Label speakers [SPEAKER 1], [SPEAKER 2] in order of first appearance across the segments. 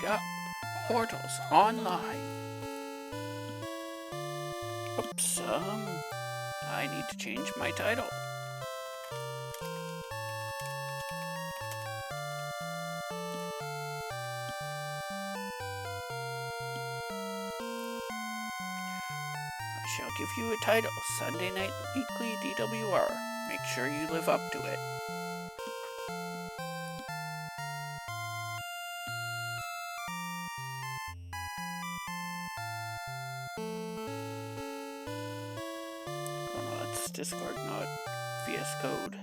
[SPEAKER 1] Got portals online. Oops, I need to change my title. I shall give you a title, Sunday Night Weekly DWR. Make sure you live up to it. Oh no, that's Discord, not VS Code.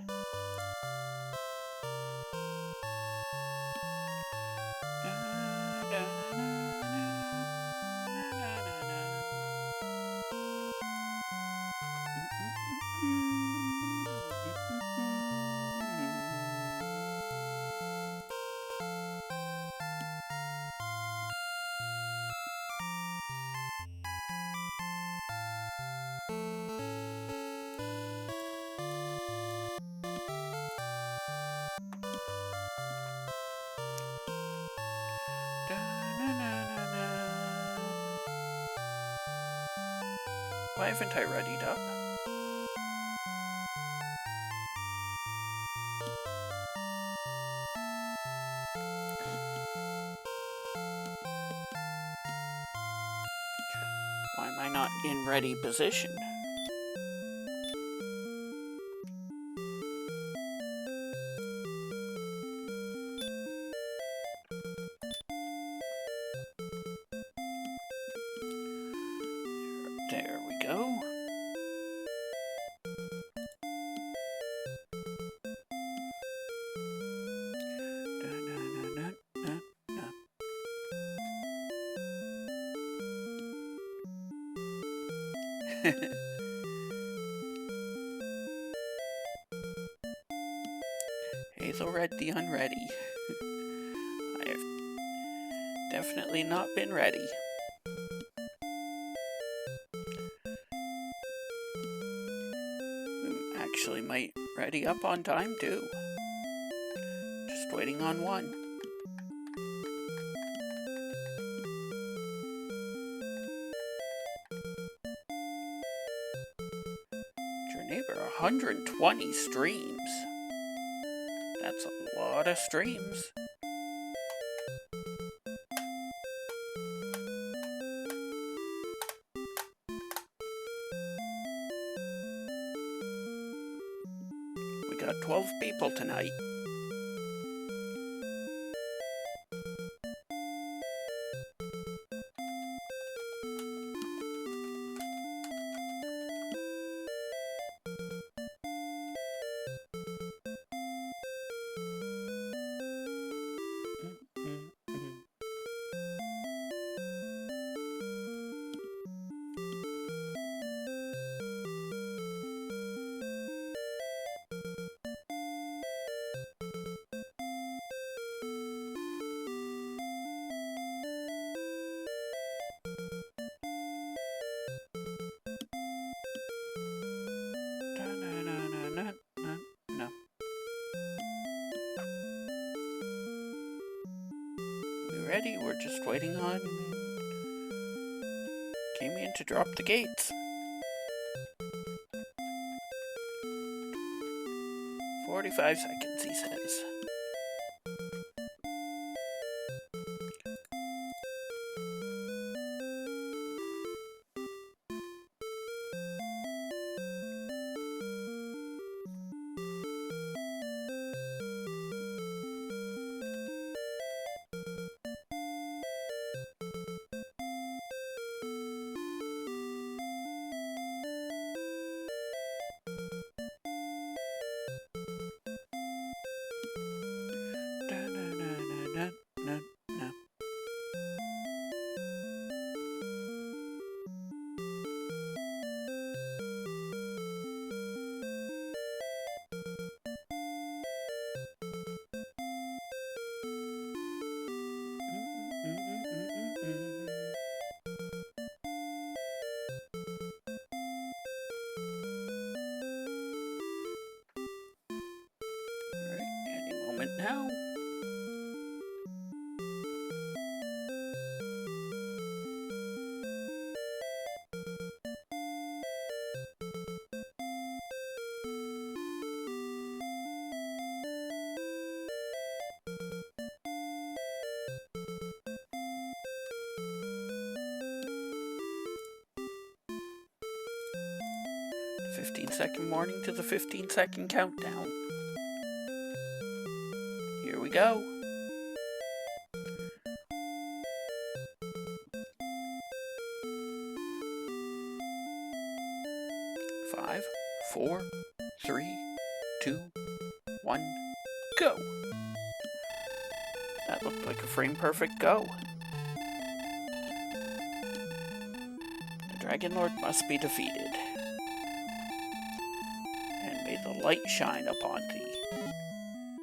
[SPEAKER 1] Why haven't I readied up? Why am I not in ready position? There we go. Hazelred the Unready. I have definitely not been ready. Actually might ready up on time too. Just waiting on one. Your neighbor, 120 streams. That's a lot of streams. We got 12 people tonight. Ready, we're just waiting on Camion to drop the gates. 45 seconds, he says. moment now. The 15-second warning to the 15-second countdown. Here we go. 5, 4, 3, 2, 1, go. That looked like a frame-perfect go. The Dragon Lord must be defeated. And may the light shine upon thee.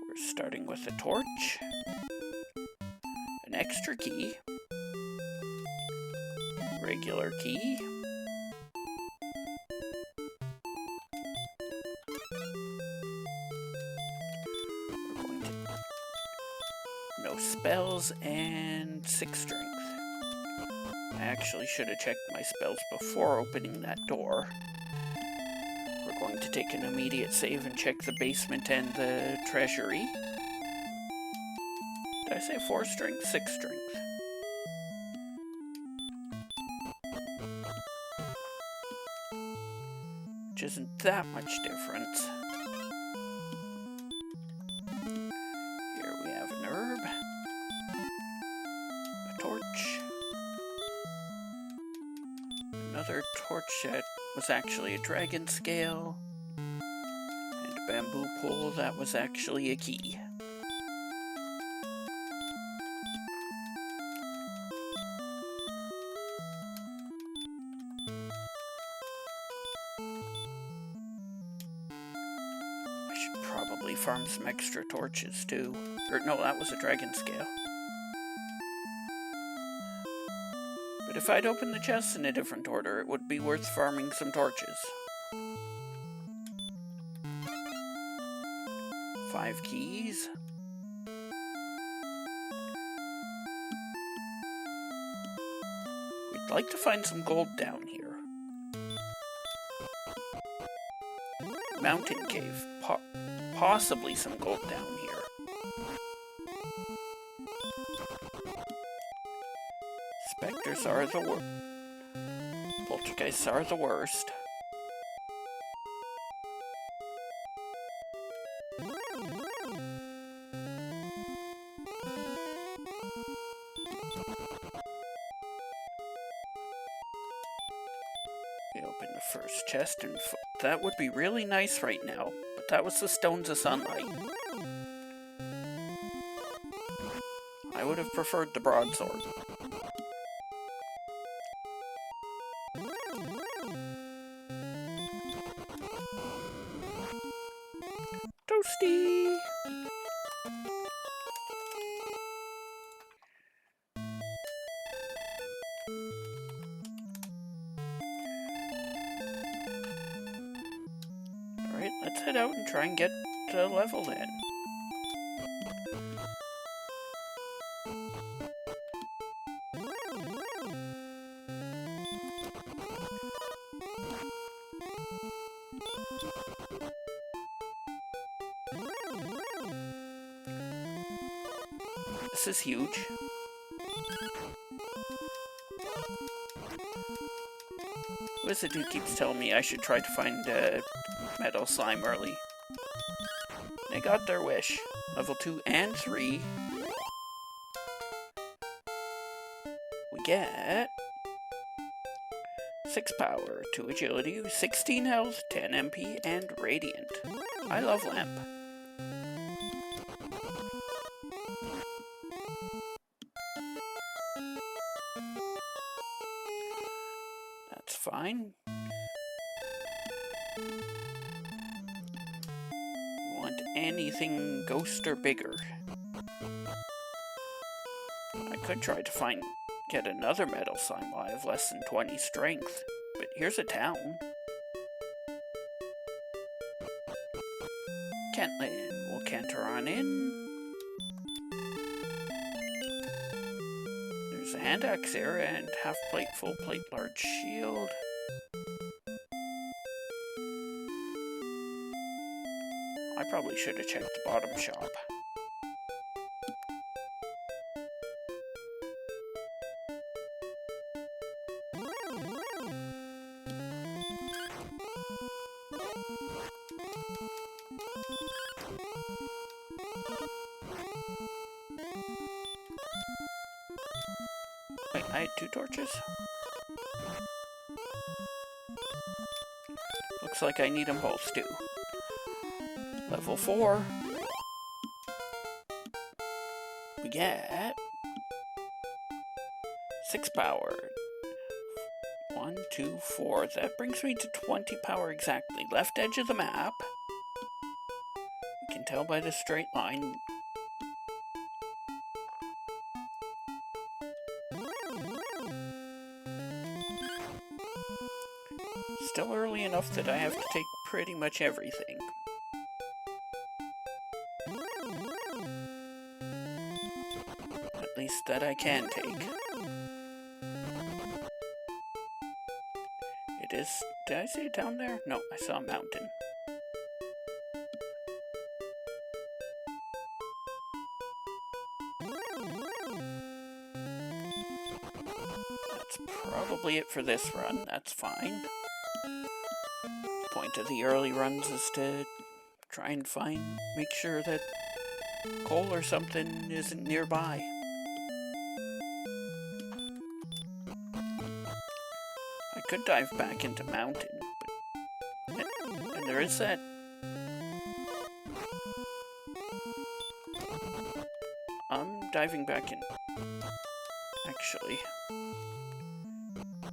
[SPEAKER 1] We're starting with a torch, an extra key, regular key, no spells, and 6 strength. I actually should have checked my spells before opening that door. We're going to take an immediate save and check the basement and the treasury. Did I say 4 strength? 6 strength. Which isn't that much difference. Here we have an herb, a torch, another torch that was actually a dragon scale, and a bamboo pole that was actually a key. I should probably farm some extra torches too. Or no, that was a dragon scale. But if I'd opened the chests in a different order, it would be worth farming some torches. 5 keys. We'd like to find some gold down here. Mountain cave. Possibly some gold down here. Spectres are the worst. Poltergeists are the worst. We open the first chest, and that would be really nice right now, but that was the Stones of Sunlight. I would have preferred the broadsword. Toasty! Alright, let's head out and try and get leveled in. This is huge. Who is it who keeps telling me I should try to find metal slime early? They got their wish. Level 2 and 3. We get 6 power, 2 agility, 16 health, 10 MP, and radiant. I love lamp. That's fine. Want anything ghost or bigger? I could try to get another metal slime while I have less than 20 strength, but here's a town. Cantlin, we'll canter on in. hand axe here and half plate, full plate, large shield. I probably should have checked the bottom shop. Wait, I had 2 torches? Looks like I need them both too. Level 4. We get 6 power. 1, 2, 4. That brings me to 20 power exactly. Left edge of the map. We can tell by the straight line. Still early enough that I have to take pretty much everything. At least that I can take. It is... Did I see it down there? No, I saw a mountain. That's probably it for this run. That's fine. Point of the early runs is to try and make sure that coal or something isn't nearby. I could dive back into mountain, but and there is that. I'm diving back in. Actually.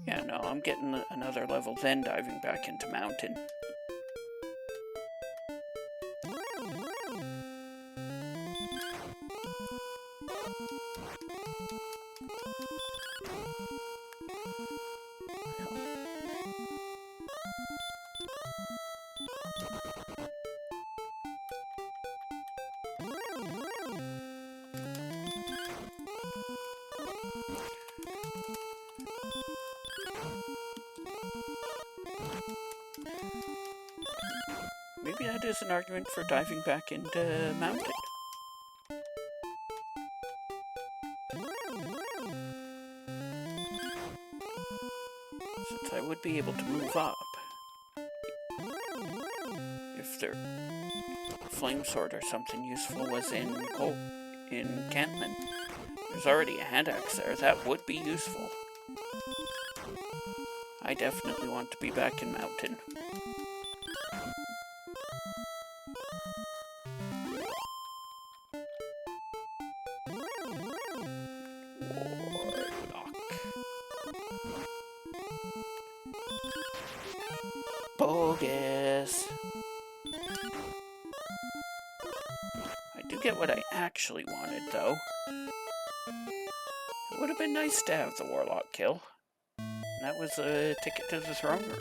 [SPEAKER 1] Yeah, no, I'm getting another level, then diving back into mountain. Maybe that is an argument for diving back into mountain. Since I would be able to move up. If their flame sword or something useful was in Cantman. There's already a hand axe there. That would be useful. I definitely want to be back in mountain. Bogus. I do get what I actually wanted, though. It would have been nice to have the warlock kill. And that was a ticket to the throne room.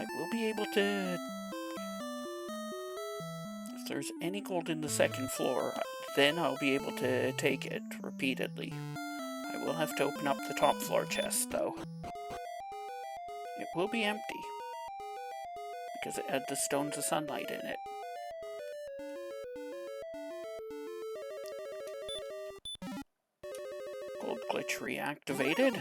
[SPEAKER 1] I will be able to... If there's any gold in the second floor, then I'll be able to take it repeatedly. I will have to open up the top floor chest, though. It will be empty, because it had the stones of sunlight in it. Gold glitch reactivated.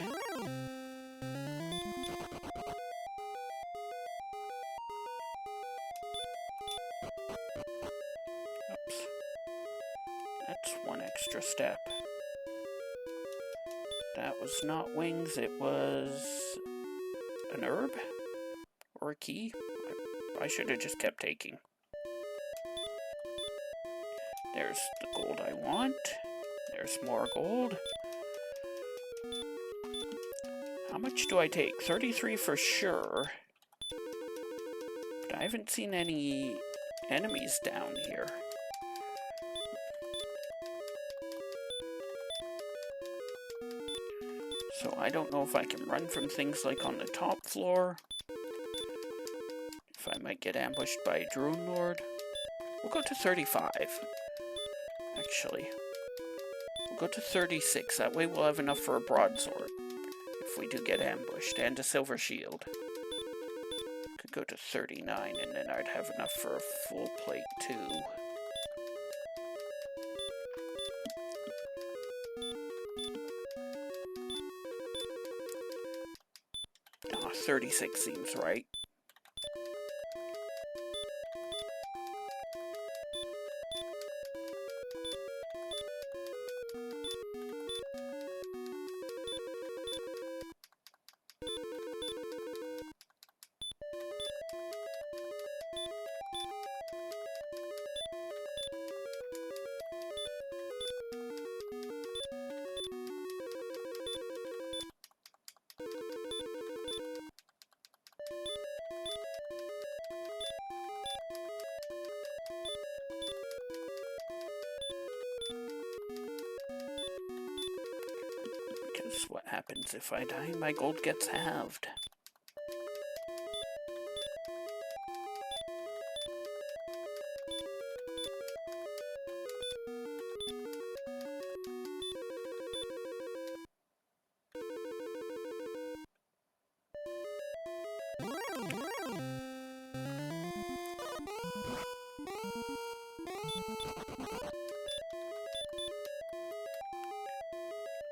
[SPEAKER 1] Oops. That's one extra step. That was not wings, it was an herb? Or a key? I should have just kept taking. There's the gold I want. There's more gold. How much do I take? 33 for sure. But I haven't seen any enemies down here. So I don't know if I can run from things like on the top floor. If I might get ambushed by a drone lord. We'll go to 35. Actually. We'll go to 36. That way we'll have enough for a broadsword. If we do get ambushed. And a silver shield. Could go to 39 and then I'd have enough for a full plate too. Oh, 36 seems right. Because what happens if I die? My gold gets halved.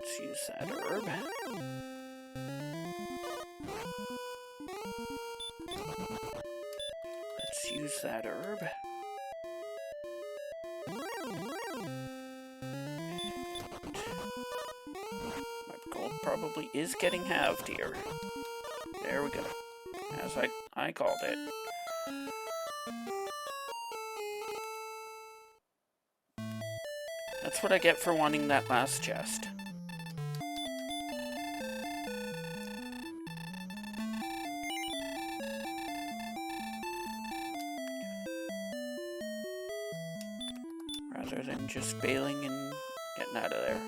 [SPEAKER 1] Let's use that herb. Let's use that herb. My gold probably is getting halved here. There we go. As I called it. That's what I get for wanting that last chest. Rather than just bailing and getting out of there.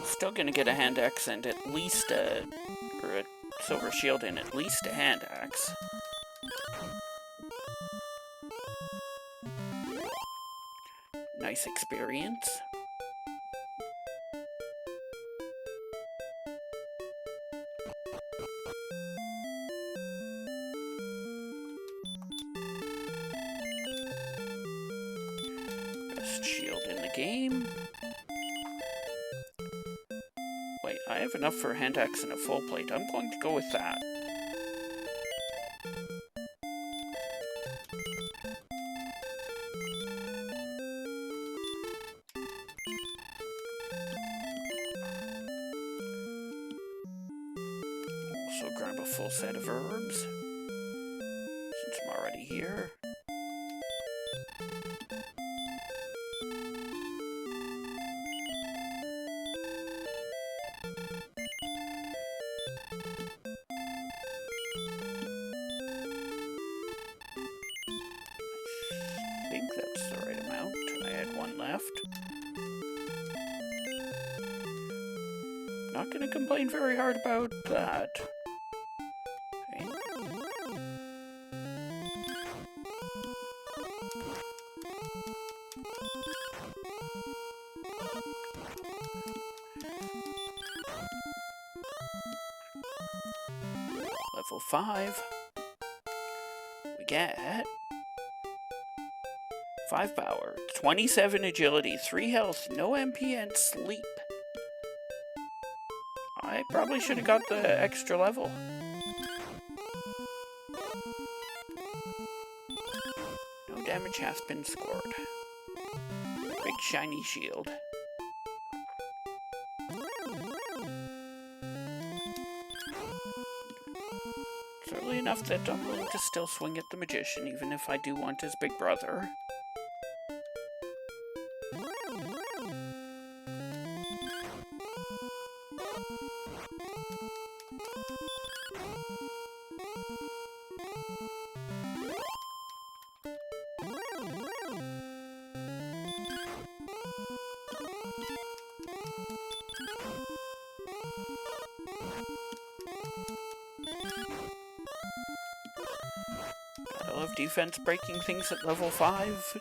[SPEAKER 1] Still gonna get a hand axe and at least or a silver shield and at least a hand axe. Nice experience. Best shield in the game. Wait, I have enough for a hand axe and a full plate. I'm going to go with that. Also grab a full set of herbs, since I'm already here. I think that's the right amount. I had one left. Not gonna complain very hard about that. Okay. Level 5. We get 5 power, 27 agility, 3 health, no MP, and sleep. I probably should have got the extra level. No damage has been scored. Big shiny shield. It's early enough that I'm willing to still swing at the magician, even if I do want his big brother. I love defense breaking things at level 5.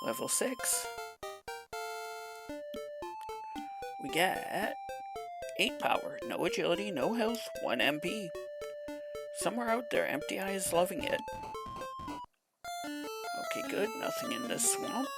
[SPEAKER 1] Level 6. We get 8 power, no agility, no health, 1 MP. Somewhere out there, Empty Eye is loving it. Okay, good. Nothing in this swamp.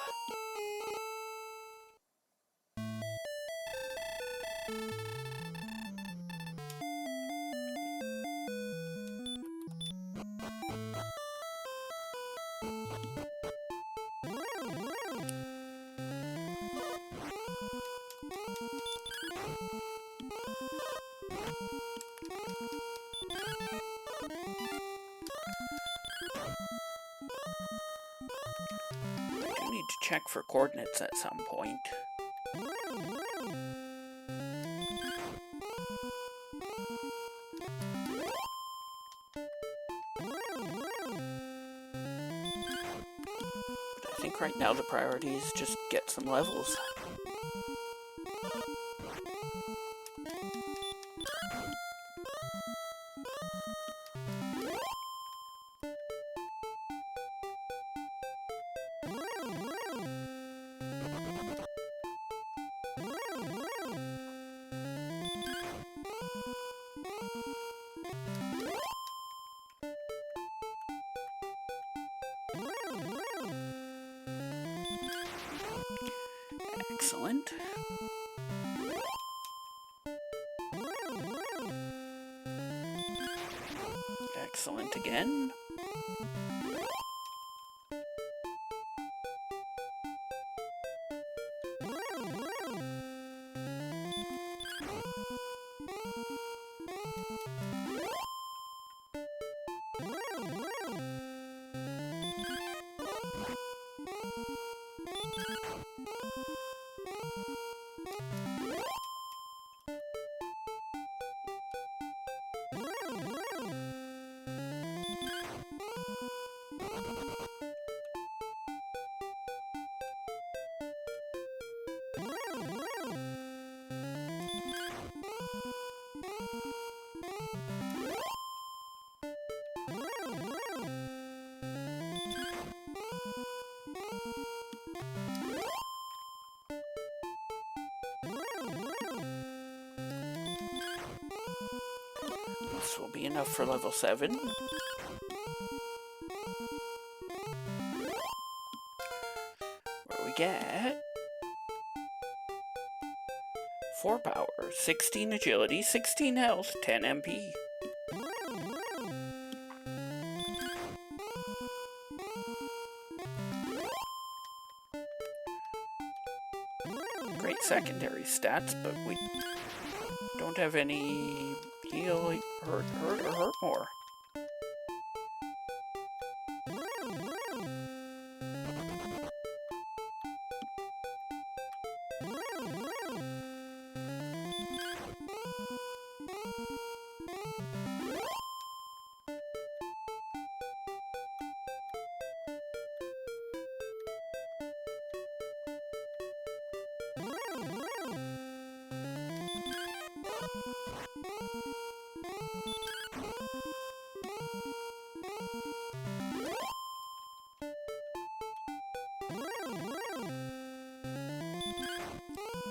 [SPEAKER 1] I do need to check for coordinates at some point. But I think right now the priority is just get some levels. Excellent. Excellent again. This will be enough for level 7. Where we get 4 power, 16 agility, 16 health, 10 MP. Great secondary stats, but we don't have any heal, hurt, or hurt more.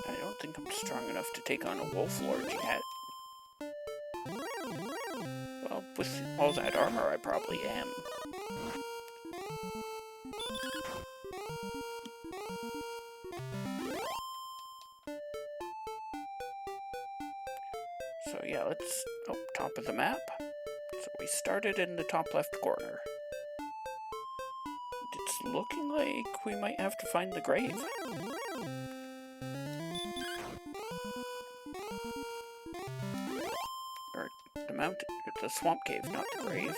[SPEAKER 1] I don't think I'm strong enough to take on a Wolf Lord yet. Well, with all that armor, I probably am. So yeah, let's... Oh, top of the map. So we started in the top left corner. It's looking like we might have to find the grave. Or the mountain, the swamp cave, not the grave.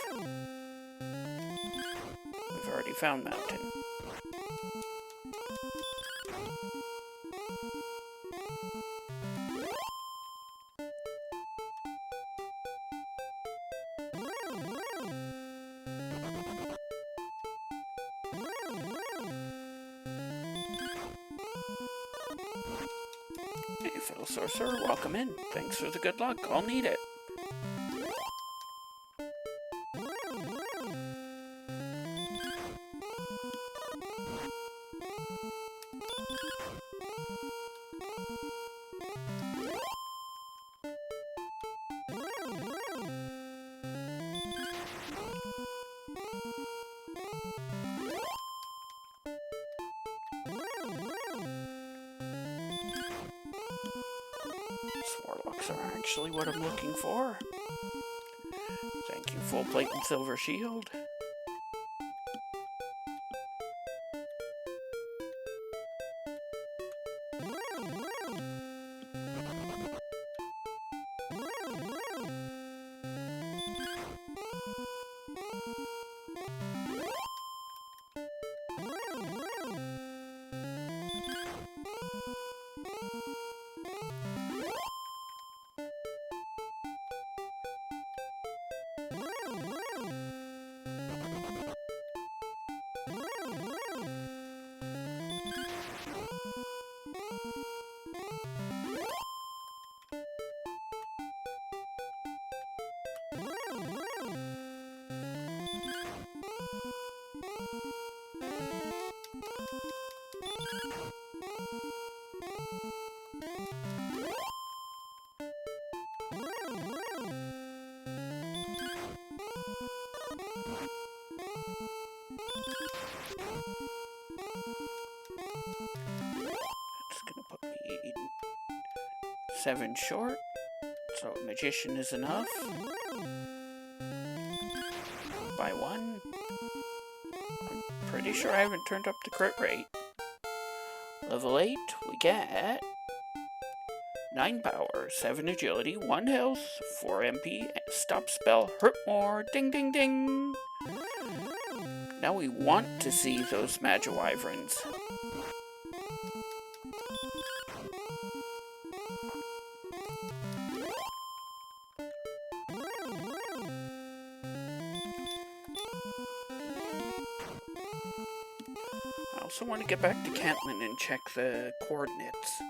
[SPEAKER 1] We've already found mountain. Hey, fellow sorcerer, welcome in. Thanks for the good luck. I'll need it. Warlocks are actually what I'm looking for. Thank you, full plate and silver shield. It's gonna put me 7 short, so magician is enough. By 1. I'm pretty sure I haven't turned up the crit rate. Level 8, we get 9 power, 7 agility, 1 health, 4 MP, stop spell, hurt more, ding ding ding! Now we want to see those Magiwyverns. I also want to get back to Cantlin and check the coordinates.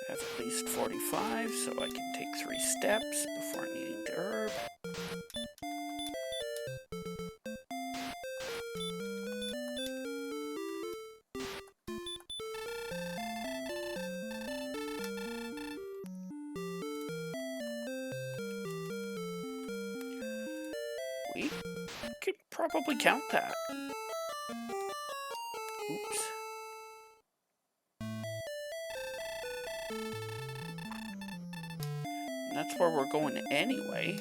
[SPEAKER 1] Have at least 45, so I can take 3 steps before needing the herb. We could probably count that. Oops. That's where we're going anyway.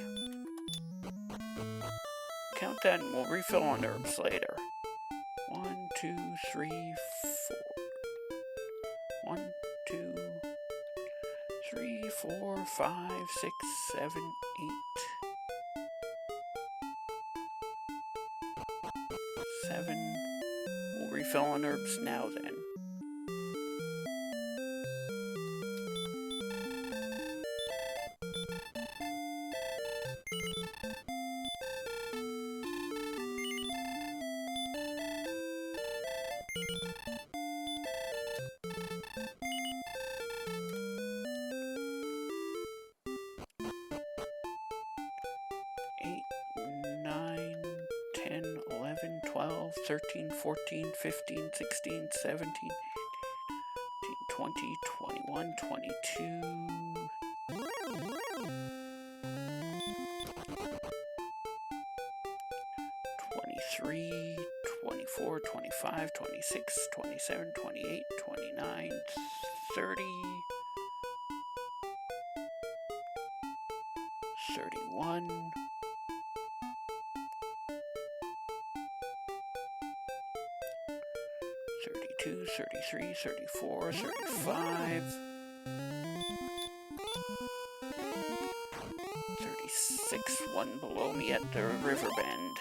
[SPEAKER 1] Count that and we'll refill on herbs later. 1, 2, 3, 4. 1, 2, 3, 4, 5, 6, 7, 8. 7. We'll refill on herbs now then. Eight, 9, 10, 11, 12, 13, 14, 15, 16, 17, 20, 21, 22, 23, 24, 25, 26, 27, 28, 29, 30, 31, 32, 33, 34, 35, 36, one below me at the river bend.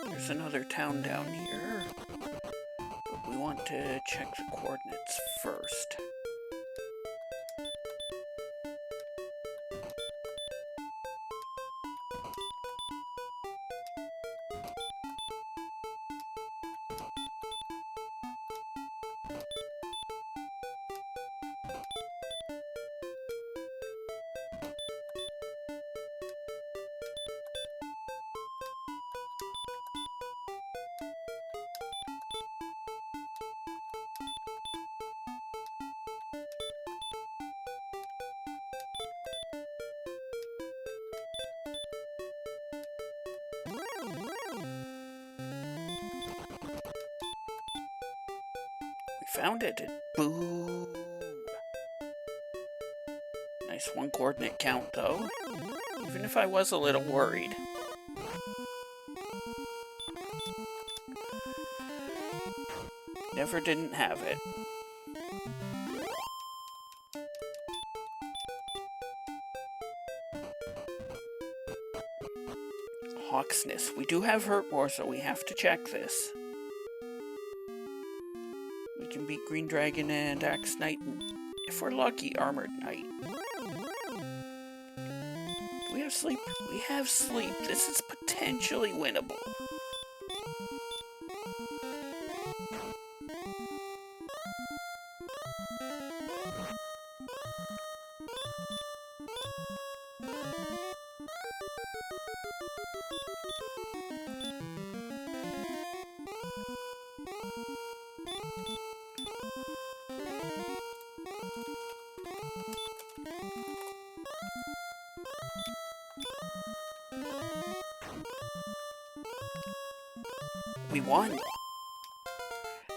[SPEAKER 1] There's another town down here, but we want to check the coordinates first. We found it. Boo! Nice one coordinate count though, even if I was a little worried. Never didn't have it. Hawksness. We do have Hurtmore, so we have to check this. We can beat Green Dragon and Axe Knight, and if we're lucky, Armored Knight. Do we have sleep? We have sleep. This is potentially winnable. We won!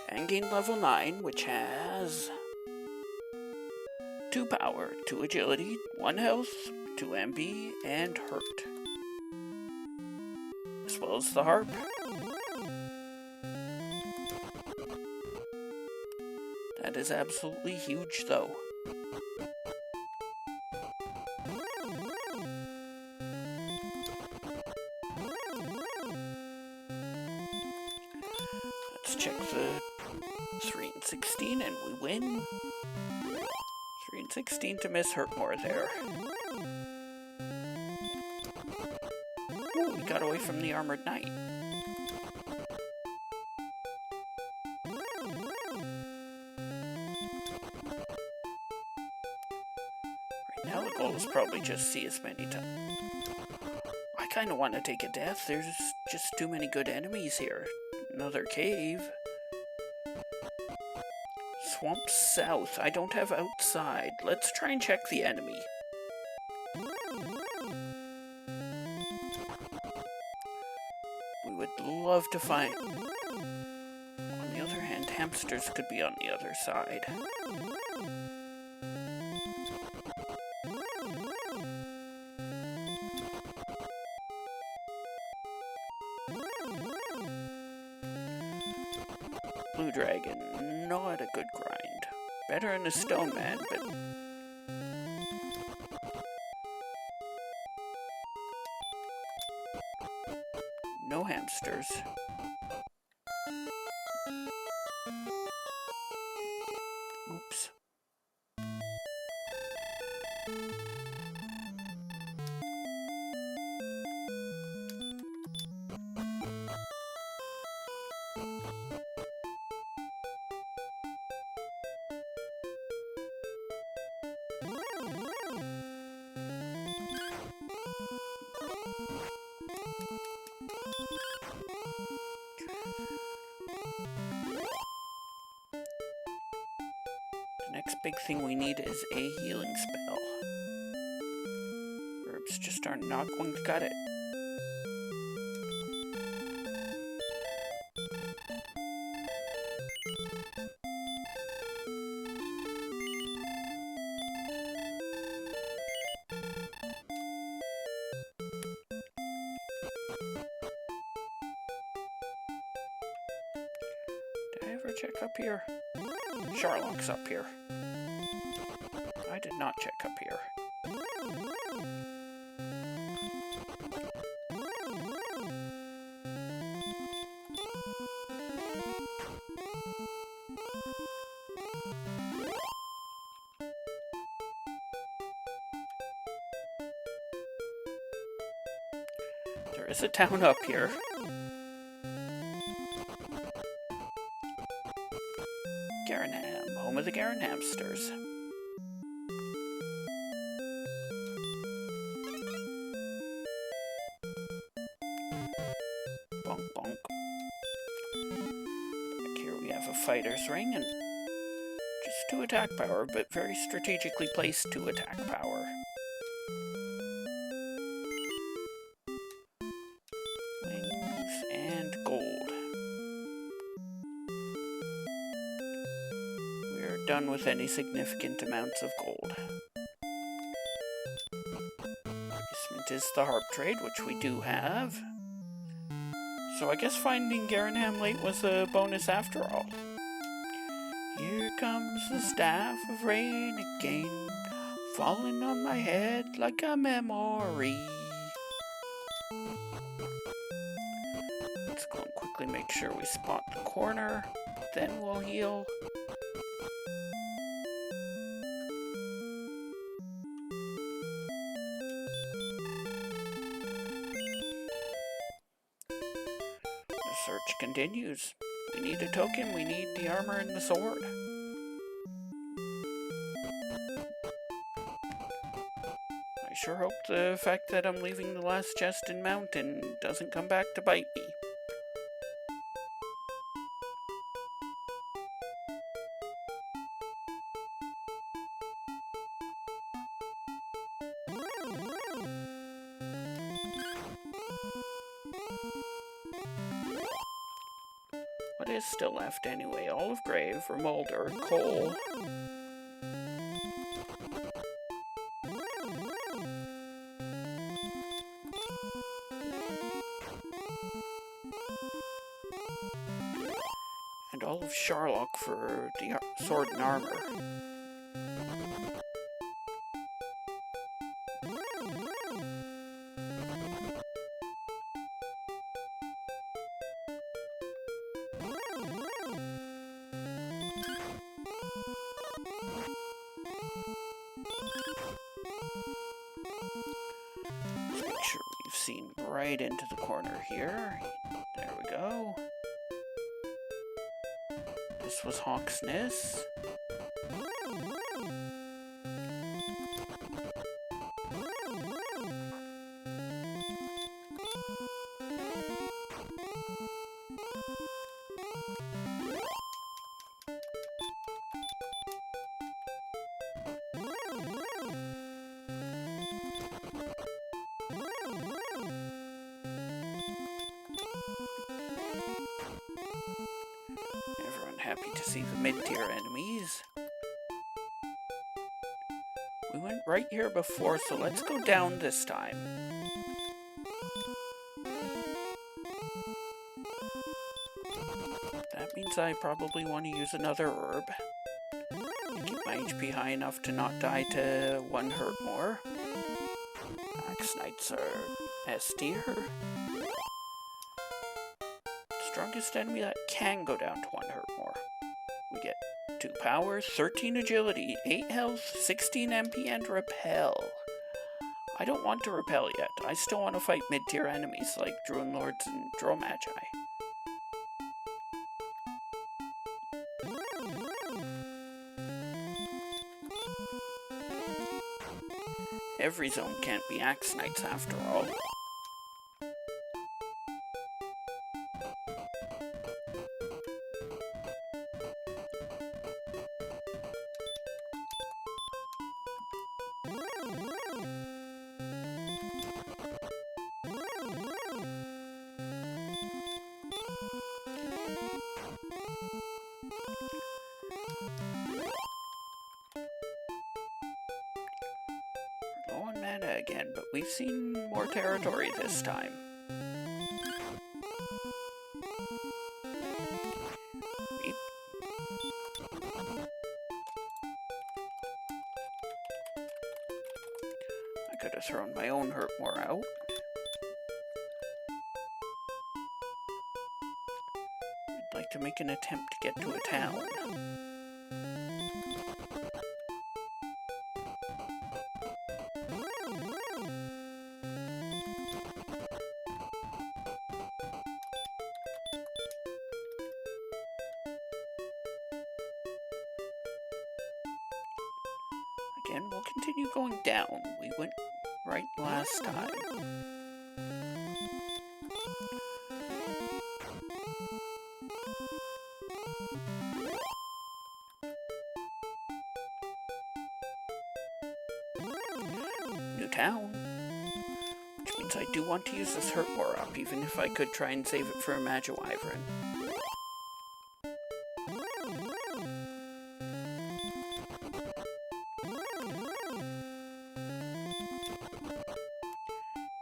[SPEAKER 1] And gained level 9, which has 2 power, 2 agility, 1 health, 2 MP, and hurt. As well as the harp. That is absolutely huge though. Let's check the 3 and 16 and we win. 3 and 16 to miss Hurtmore there. Ooh, we got away from the Armored Knight. Right now the goal is probably just see as many times. I kind of want to take a death. There's just too many good enemies here. Another cave. Swamp South. I don't have outside. Let's try and check the enemy. We would love to find... On the other hand, hamsters could be on the other side. blue dragon, not a good grind. Better than a stone man, but... no hamsters. Oops. The next big thing we need is a healing spell. Herbs just are not going to cut it. Did I ever check up here? Sharlock's up here. I did not check up here. There is a town up here. Garenham, home of the Garenhamsters. Bonk bonk. Back here we have a fighter's ring and just 2 attack power, but very strategically placed 2 attack power. Wings and gold. We're done with any significant amounts of gold. Placement is the harp trade, which we do have. So I guess finding Garenham late was a bonus after all. Here comes the staff of rain again, falling on my head like a memory. Let's go and quickly make sure we spot the corner, then we'll heal. The search continues. We need a token, we need the armor and the sword. I sure hope the fact that I'm leaving the last chest in Mountain doesn't come back to bite me. What is still left anyway? Olive Grave, Remolder, Coal. And all of Sharlock for the sword and armor. Let's make sure we've seen right into the corner here. There we go. This was Hawksness. Everyone happy to see the mid-tier enemies. We went right here before, so let's go down this time. That means I probably want to use another herb. Keep my HP high enough to not die to 1 hurt more. Axe Knights are S tier. Strongest enemy that can go down to 1 hurt more. We get 2 power, 13 agility, 8 health, 16 MP, and repel. I don't want to repel yet. I still want to fight mid-tier enemies like Druid Lords and Drow Magi. Every zone can't be Axe Knights after all. Low on mana again, but we've seen more territory this time. I could have thrown my own Hurtmore out. I'd like to make an attempt to get to a town. Again, we'll continue going down. We went right last time. New town. Which means I do want to use this Hurtmore up, even if I could try and save it for a Magiwyvern.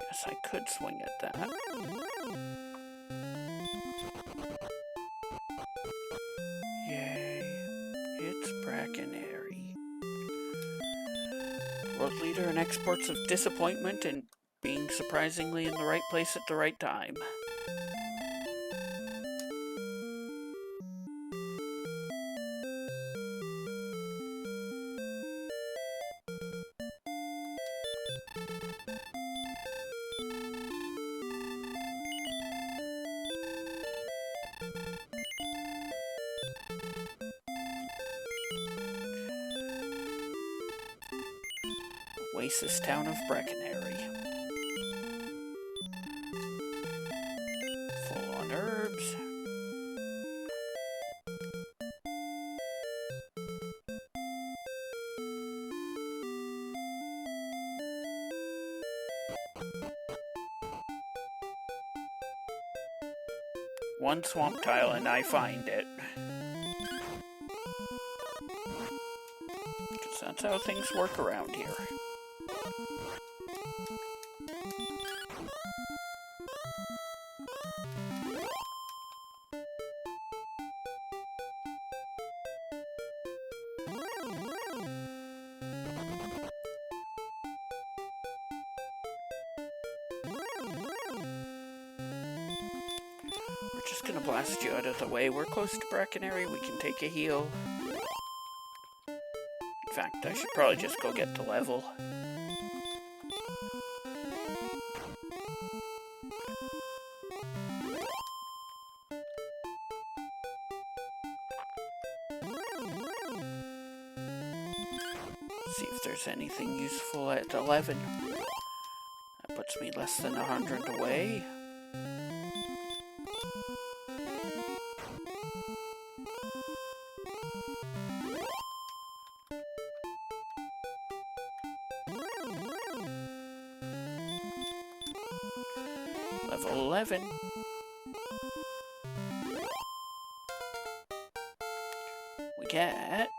[SPEAKER 1] Yes, I could swing at that. Yay. It's Brackenary. World leader in exports of disappointment and being surprisingly in the right place at the right time. Oasis town of Brackenary. Full on herbs. One swamp tile and I find it. Because that's how things work around here. We're just gonna blast you out of the way. We're close to Brackenary. We can take a heal. In fact, I should probably just go get the level. See if there's anything useful at 11. That puts me less than 100 away. Level 11. We get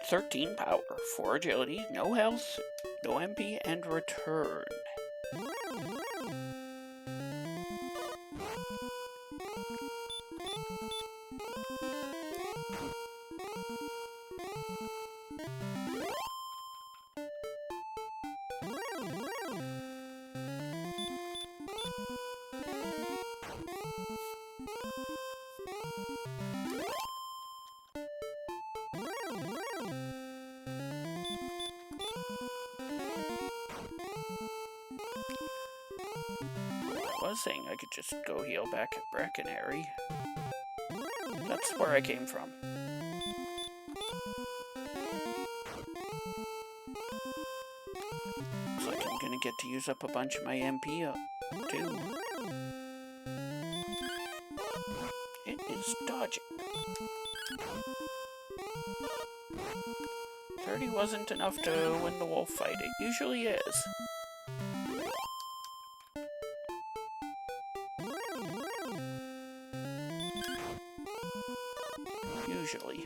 [SPEAKER 1] 13 power, 4 agility, no health, no MP, and return. was saying I could just go heal back at Breckenary. That's where I came from. Looks like I'm gonna get to use up a bunch of my MP too. It is dodging. 30 wasn't enough to win the wolf fight. It usually is. Usually.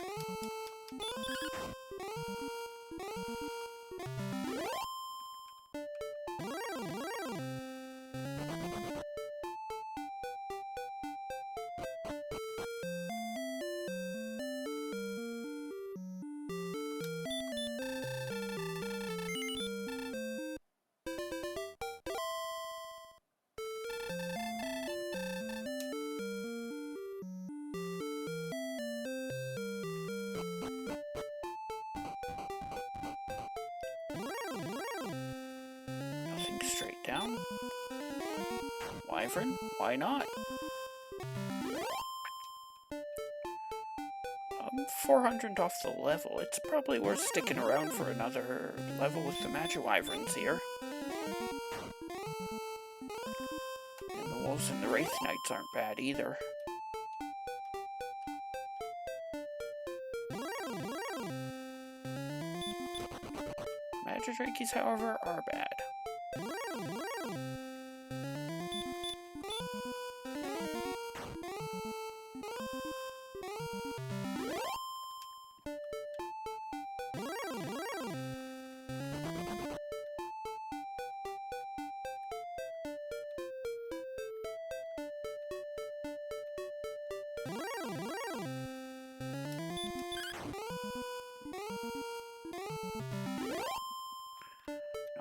[SPEAKER 1] Nothing straight down. Wyvern? Why not? I'm 400 off the level. It's probably worth sticking around for another level with the Magic Wyverns here. And the Wolves and the Wraith Knights aren't bad either. Magidrakes, however, are bad.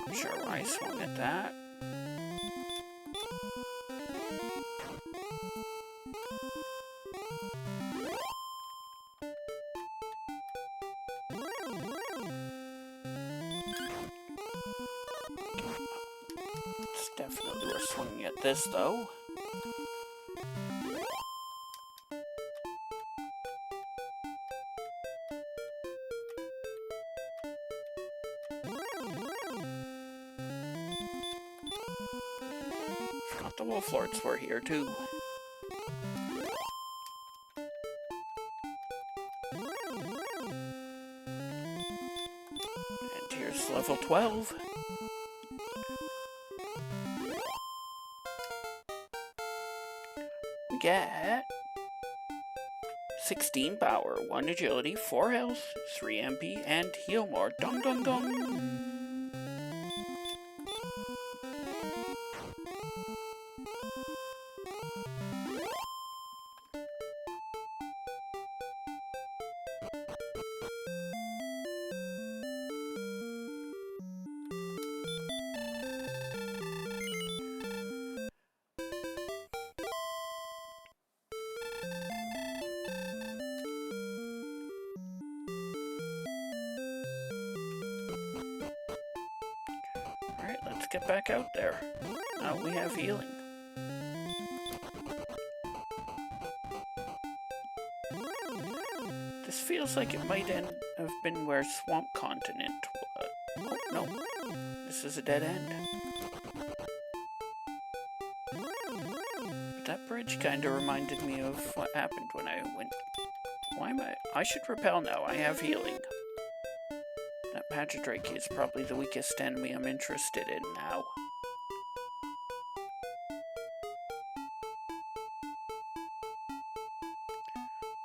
[SPEAKER 1] Not sure why I swung at that. It's definitely worth swinging at this, though. Forgot the Wolf Lords were here, too. And here's level 12. We get 16 power, 1 agility, 4 health, 3 MP, and heal more. Dong dong dong! Alright, let's get back out there. Now we have healing. This feels like it might have been where Swamp Continent was. Oh, no. This is a dead end. But that bridge kind of reminded me of what happened when I went... Why am I should repel now. I have healing. That Magidrake is probably the weakest enemy I'm interested in now.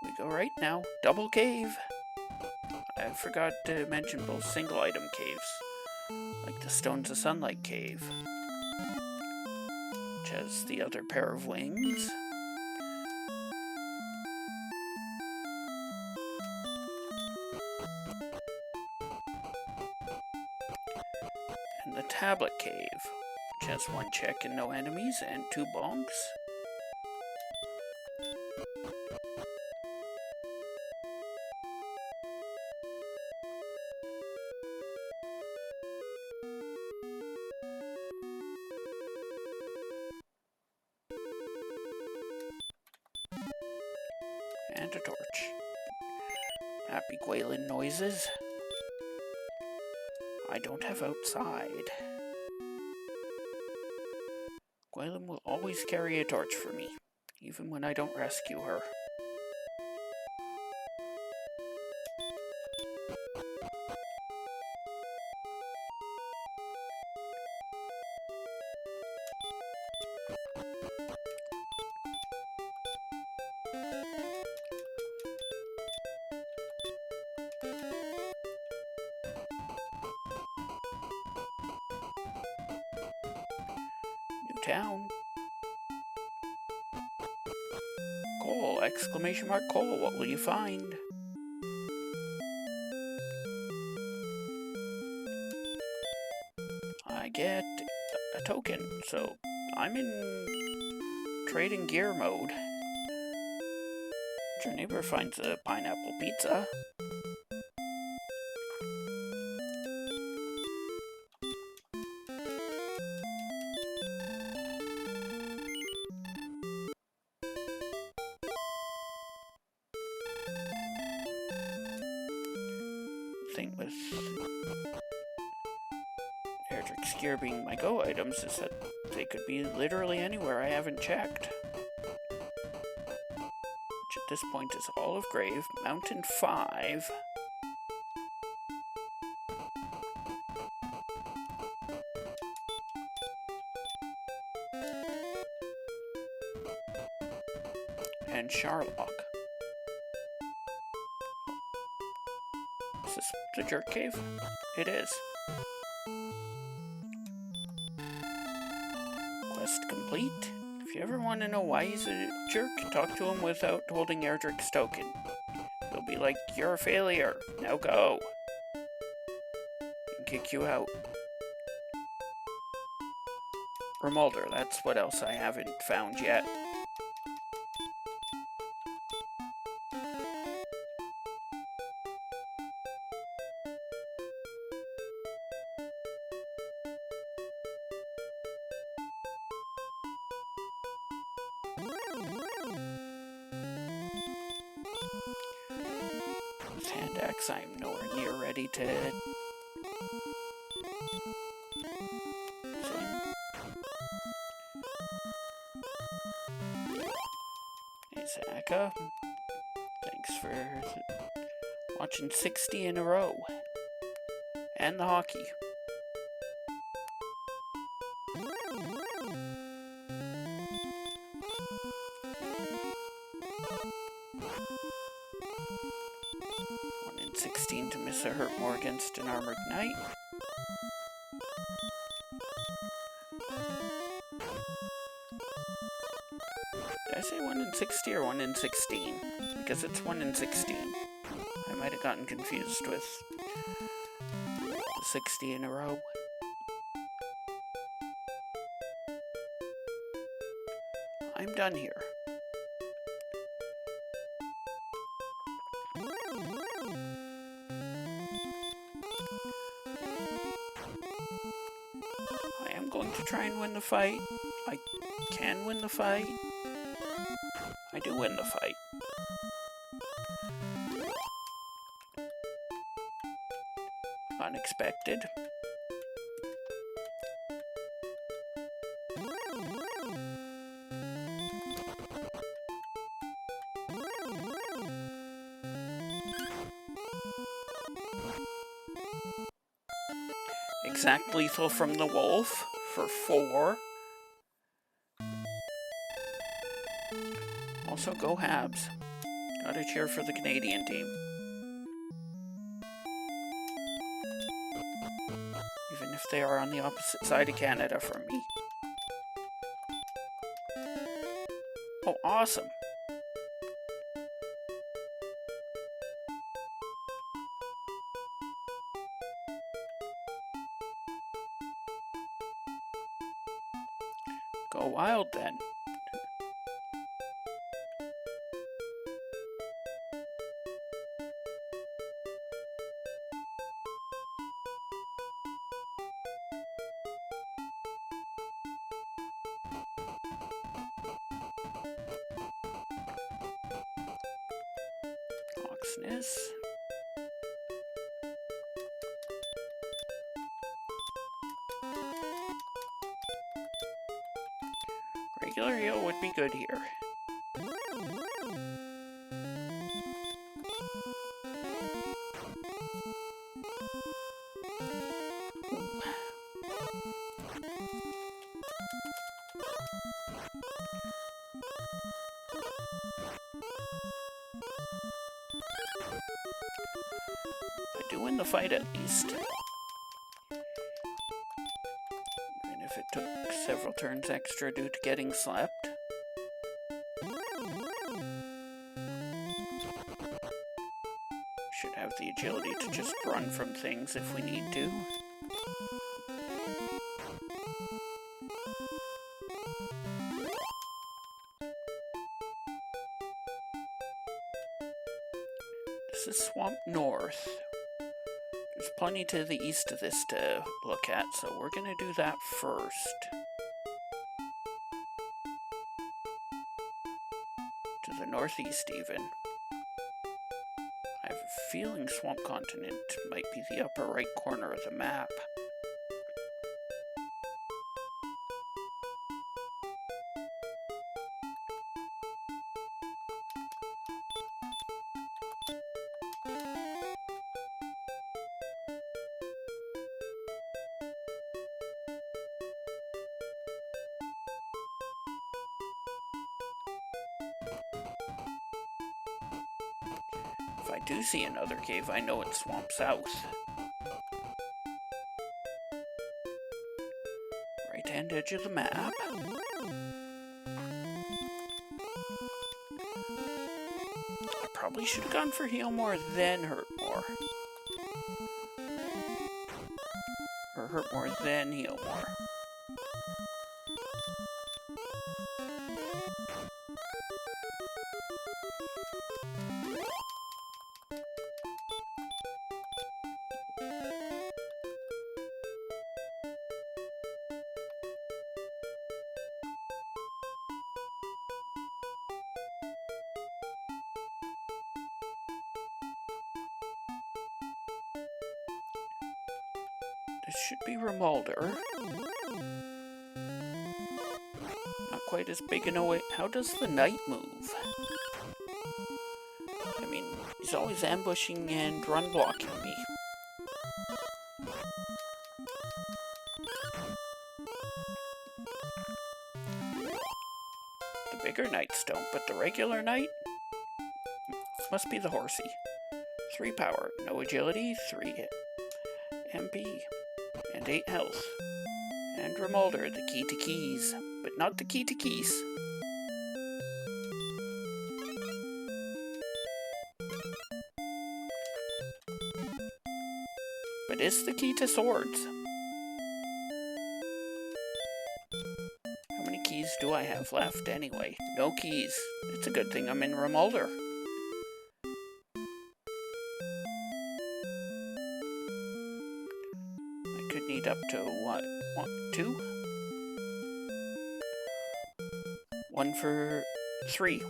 [SPEAKER 1] We go right now. Double cave! I forgot to mention both single item caves, like the Stones of Sunlight cave, which has the other pair of wings. And the Tablet cave, which has 1 check and no enemies, and 2 bonks. And a torch. Happy Gwalen noises. I don't have outside. Gwalen will always carry a torch for me, even when I don't rescue her. New town. Coal! Exclamation mark coal. What will you find? I get a token, so I'm in trading gear mode. Your neighbor finds a pineapple pizza. Thing with Erdrick's gear being my go items is that they could be literally anywhere I haven't checked. Which at this point is Olive Grave, Mountain 5. And Charlock. Is this the jerk cave? It is. Quest complete. If you ever want to know why he's a jerk, talk to him without holding Erdrick's token. He'll be like, "You're a failure. Now go." And kick you out. Remolder, that's what else I haven't found yet. With hand axe, I'm nowhere near ready to swing. Hey, Zaka. Thanks for watching 60 in a row. And the hockey. One in 16 to miss a hurt more against an armored knight. Did I say 1 in 60 or 1 in 16? Because it's 1 in 16. I might have gotten confused with the 60 in a row. I'm done here. I am going to try and win the fight. I can win the fight. I do win the fight. Unexpected. Exact lethal from the wolf for 4. Also, go Habs. Gotta cheer for the Canadian team. Even if they are on the opposite side of Canada from me. Oh, awesome. Go wild then. blacksmiths. Regular heal would be good here. I do win the fight at least. Even if it took several turns extra due to getting slapped. Should have the agility to just run from things if we need to. This is Swamp North. There's plenty to the east of this to look at, so we're going to do that first. To the northeast even. I have a feeling Swamp Continent might be the upper right corner of the map. If I do see another cave, I know it's Swamp South. Right-hand edge of the map. I probably should have gone for heal more, then hurt more. Or hurt more, then heal more. This should be Remolder. Not quite as big in a way. How does the knight move? I mean, he's always ambushing and run blocking me. The bigger knights don't, but the regular knight must be the horsey. 3 power, no agility, 3 MP, and 8 health. And Remolder, the key to keys, but not the key to keys. But is the key to swords. How many keys do I have left anyway? No keys. It's a good thing I'm in Remolder. I could need up to, what, 2? 1 for 3.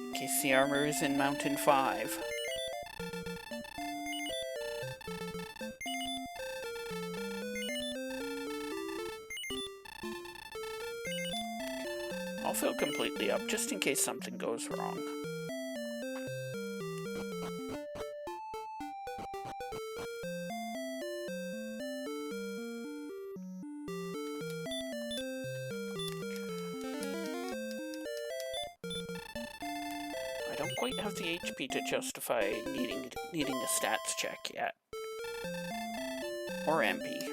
[SPEAKER 1] In case the armor is in Mountain 5. I'll fill completely up just in case something goes wrong. I don't quite have the HP to justify needing a stats check yet. Or MP.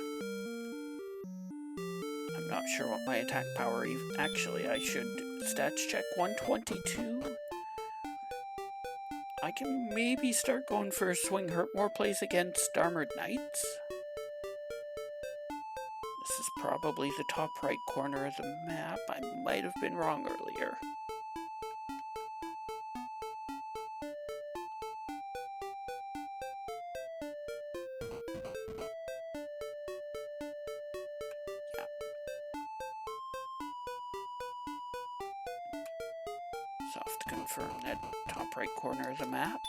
[SPEAKER 1] I'm not sure what my attack power actually, I should stats check 122. I can maybe start going for a swing hurt more plays against armored knights. This is probably the top right corner of the map. I might have been wrong earlier. So I have to confirm that top right corner of the map.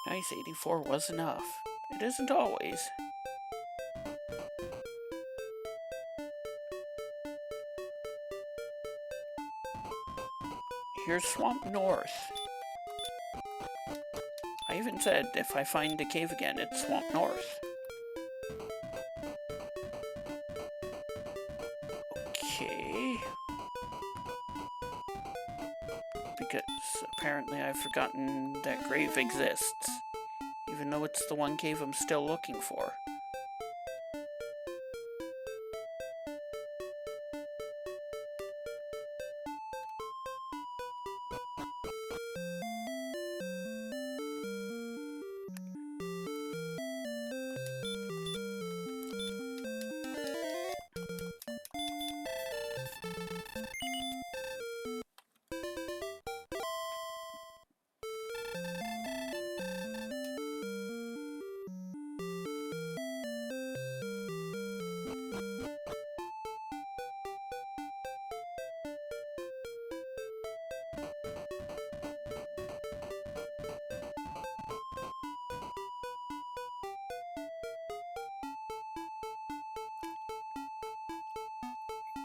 [SPEAKER 1] Nice, 84 was enough. It isn't always. Here's Swamp North. I even said if I find the cave again, it's Swamp North. Okay. Because apparently I've forgotten that grave exists, even though it's the one cave I'm still looking for.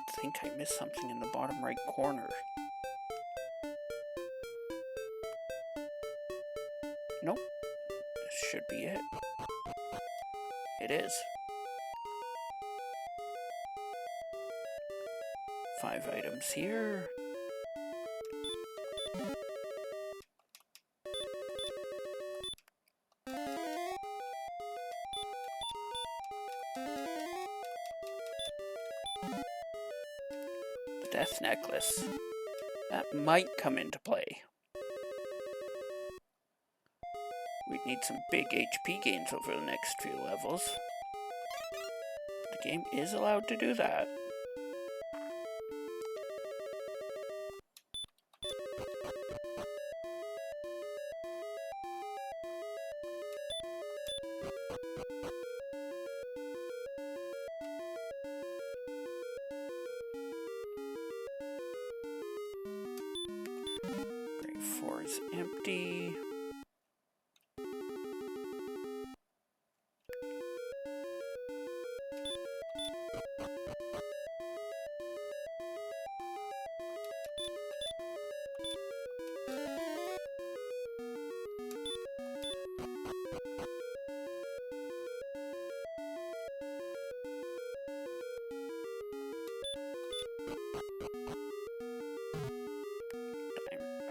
[SPEAKER 1] I think I missed something in the bottom right corner. Nope. This should be it. It is. 5 items here. The death necklace. That might come into play. We'd need some big HP gains over the next few levels. The game is allowed to do that. Grave 4 is empty.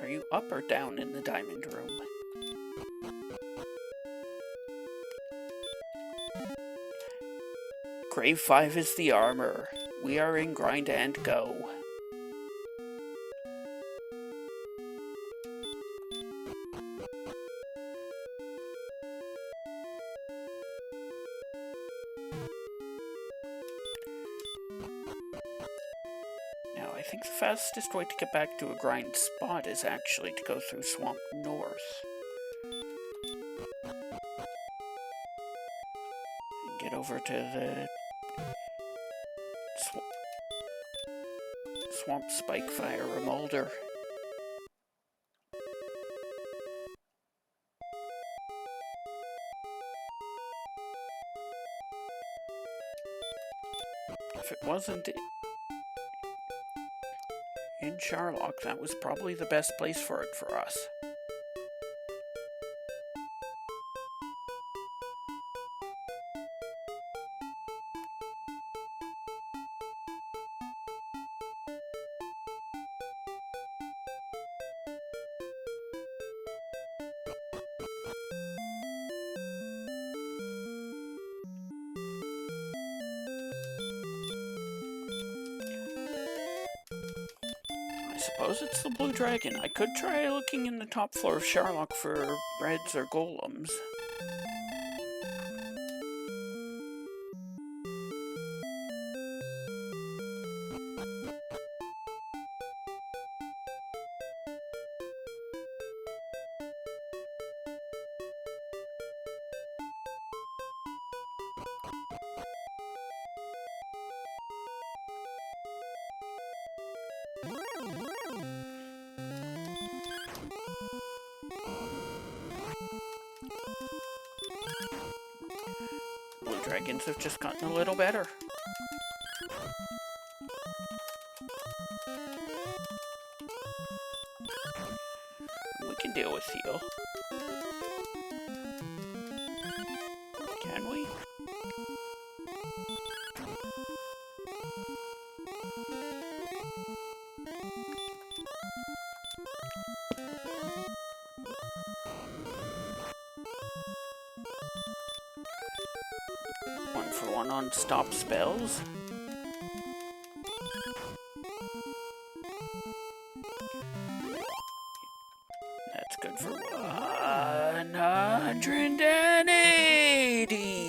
[SPEAKER 1] Are you up or down in the diamond room? Grave 5 is the armor. We are in grind and go. Now, I think the fastest way to get back to a grind spot is actually to go through Swamp North. And get over to the Swamp Spikefire Remolder. If it wasn't in Charlock, that was probably the best place for it for us. suppose it's the blue dragon. I could try looking in the top floor of Sherlock for reds or golems. Blue dragons have just gotten a little better. We can deal with heal. Can we? One for one on stop spells. That's good for 180.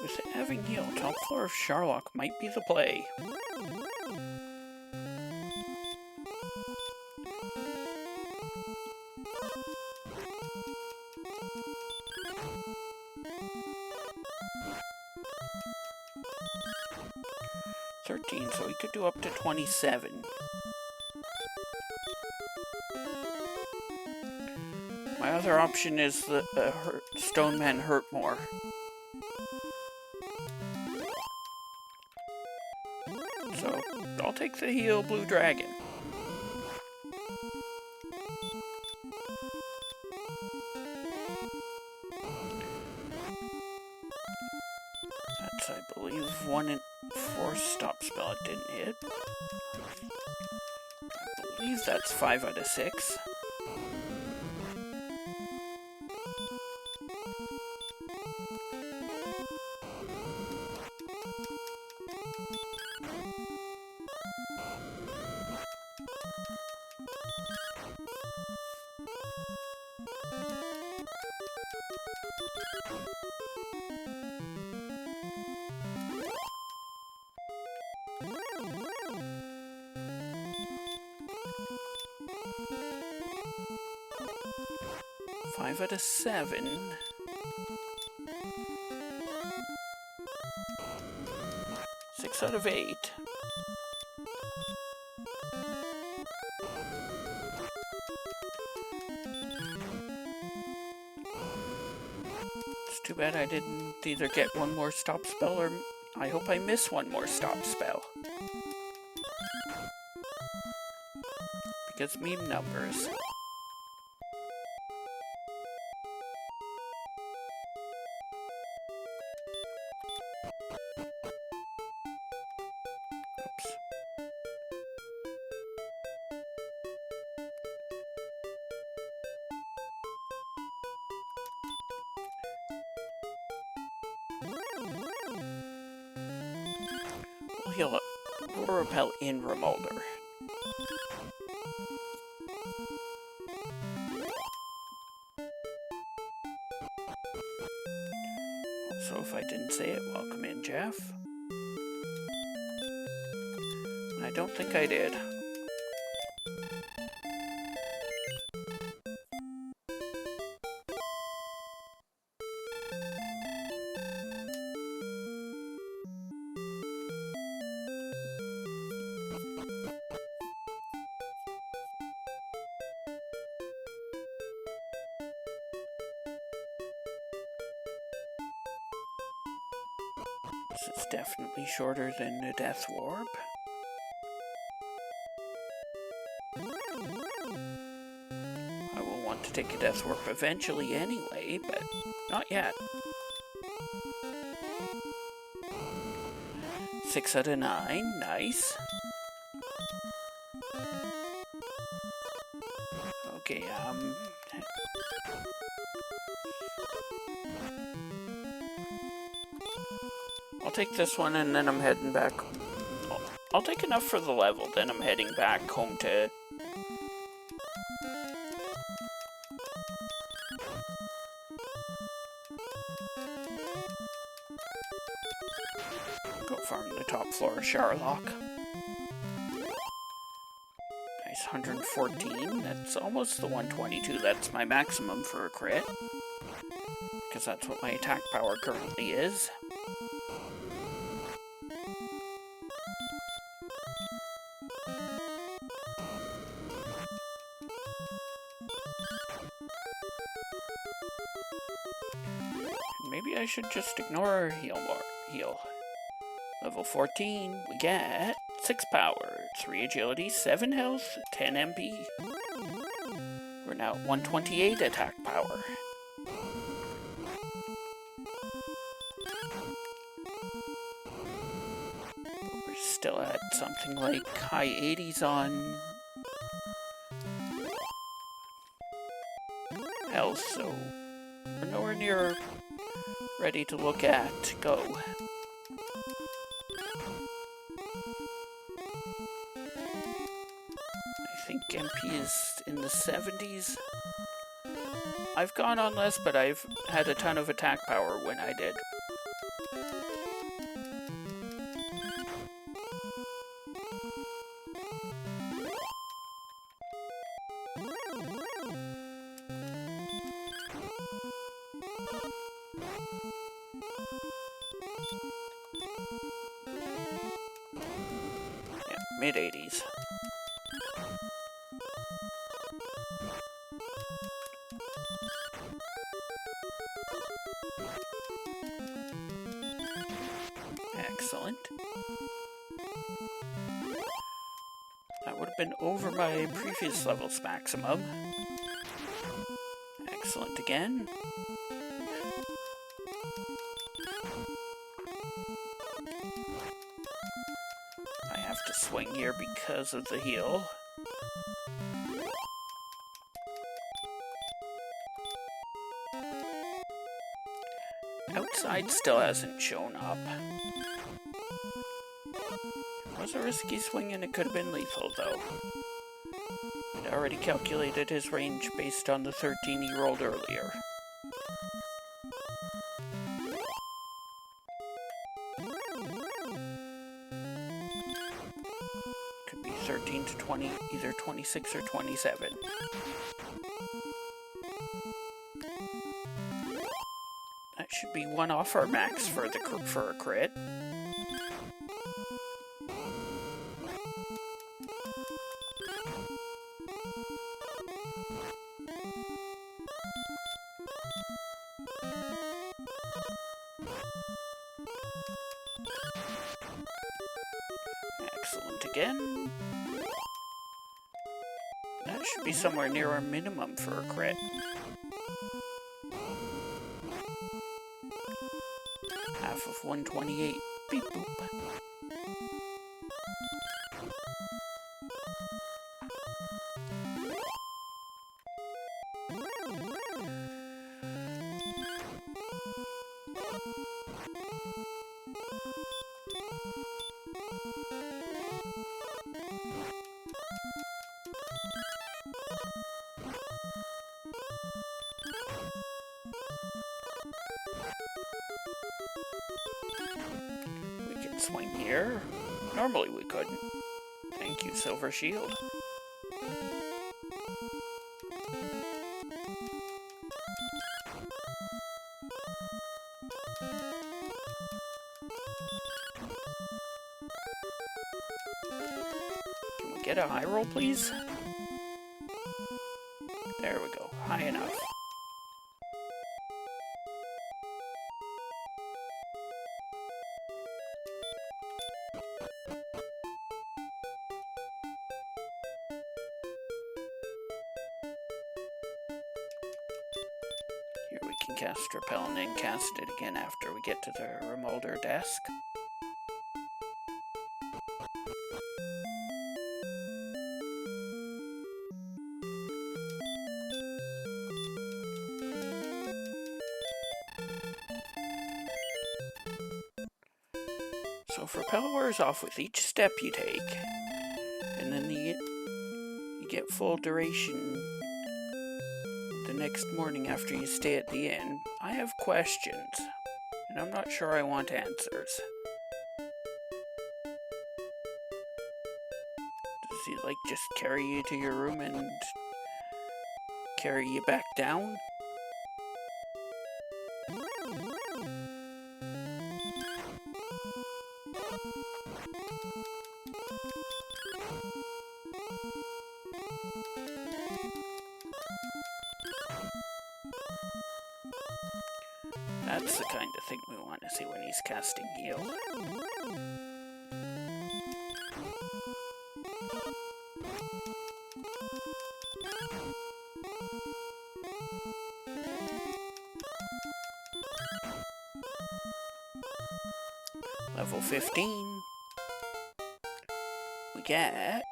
[SPEAKER 1] With having heal, top floor of Sherlock might be the play. So we could do up to 27. My other option is the Stone Man hurt more. So I'll take the heal blue dragon. That's, I believe, 1 in 4 stop spell it didn't hit. I believe that's 5 out of 6. Five out of 7. Six out of 8. It's too bad I didn't either get one more stop spell or I hope I miss one more stop spell. Because meme numbers. We'll heal up. We'll repel in Remolder. Also, if I didn't say it, welcome in, Jeff. I don't think I did. This is definitely shorter than the Death Warp. I will want to take a Death Warp eventually anyway, but not yet. 6 out of 9, nice. Okay, I'll take this one and then I'm heading back. I'll take enough for the level, then I'm heading back home to... go farm the top floor of Sharlock. Nice, 114. That's almost the 122. That's my maximum for a crit. Because that's what my attack power currently is. Maybe I should just ignore heal. Level 14, we get 6 power, 3 agility, 7 health, 10 MP. We're now at 128 attack power. We're still at something like high 80s on health, so we're nowhere near ready to look at go. I think MP is in the 70s. I've gone on less, but I've had a ton of attack power when I did. Yeah, mid-80s. Excellent. That would have been over my previous level's maximum. Excellent again. I have to swing here because of the heal. Outside still hasn't shown up. It was a risky swing and it could have been lethal though. I'd already calculated his range based on the 13 he rolled earlier. Could be 13 to 20, either 26 or 27. That should be one off our max for a crit. Excellent again. That should be somewhere near our minimum for a crit. Half of 128. Beep boop. We can swing here. Normally we couldn't. Thank you, Silver Shield. Can we get a high roll, please? There we go. High enough. can cast Repel and then cast it again after we get to the Remolder desk. So if Repel wears off with each step you take, and then you get full duration the next morning after you stay at the inn, I have questions, and I'm not sure I want answers. Does he, like, just carry you to your room and carry you back down? That's the kind of thing we want to see when he's casting heal. Level 15. We get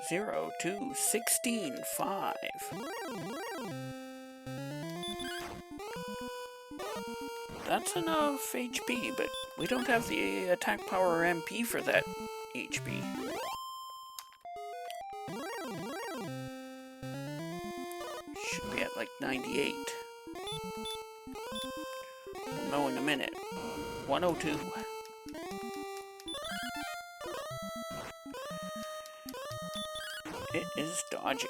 [SPEAKER 1] 0 to 16, 5. That's enough HP, but we don't have the attack power or MP for that HP. Should be at like 98. We'll know in a minute. 102. It is dodging.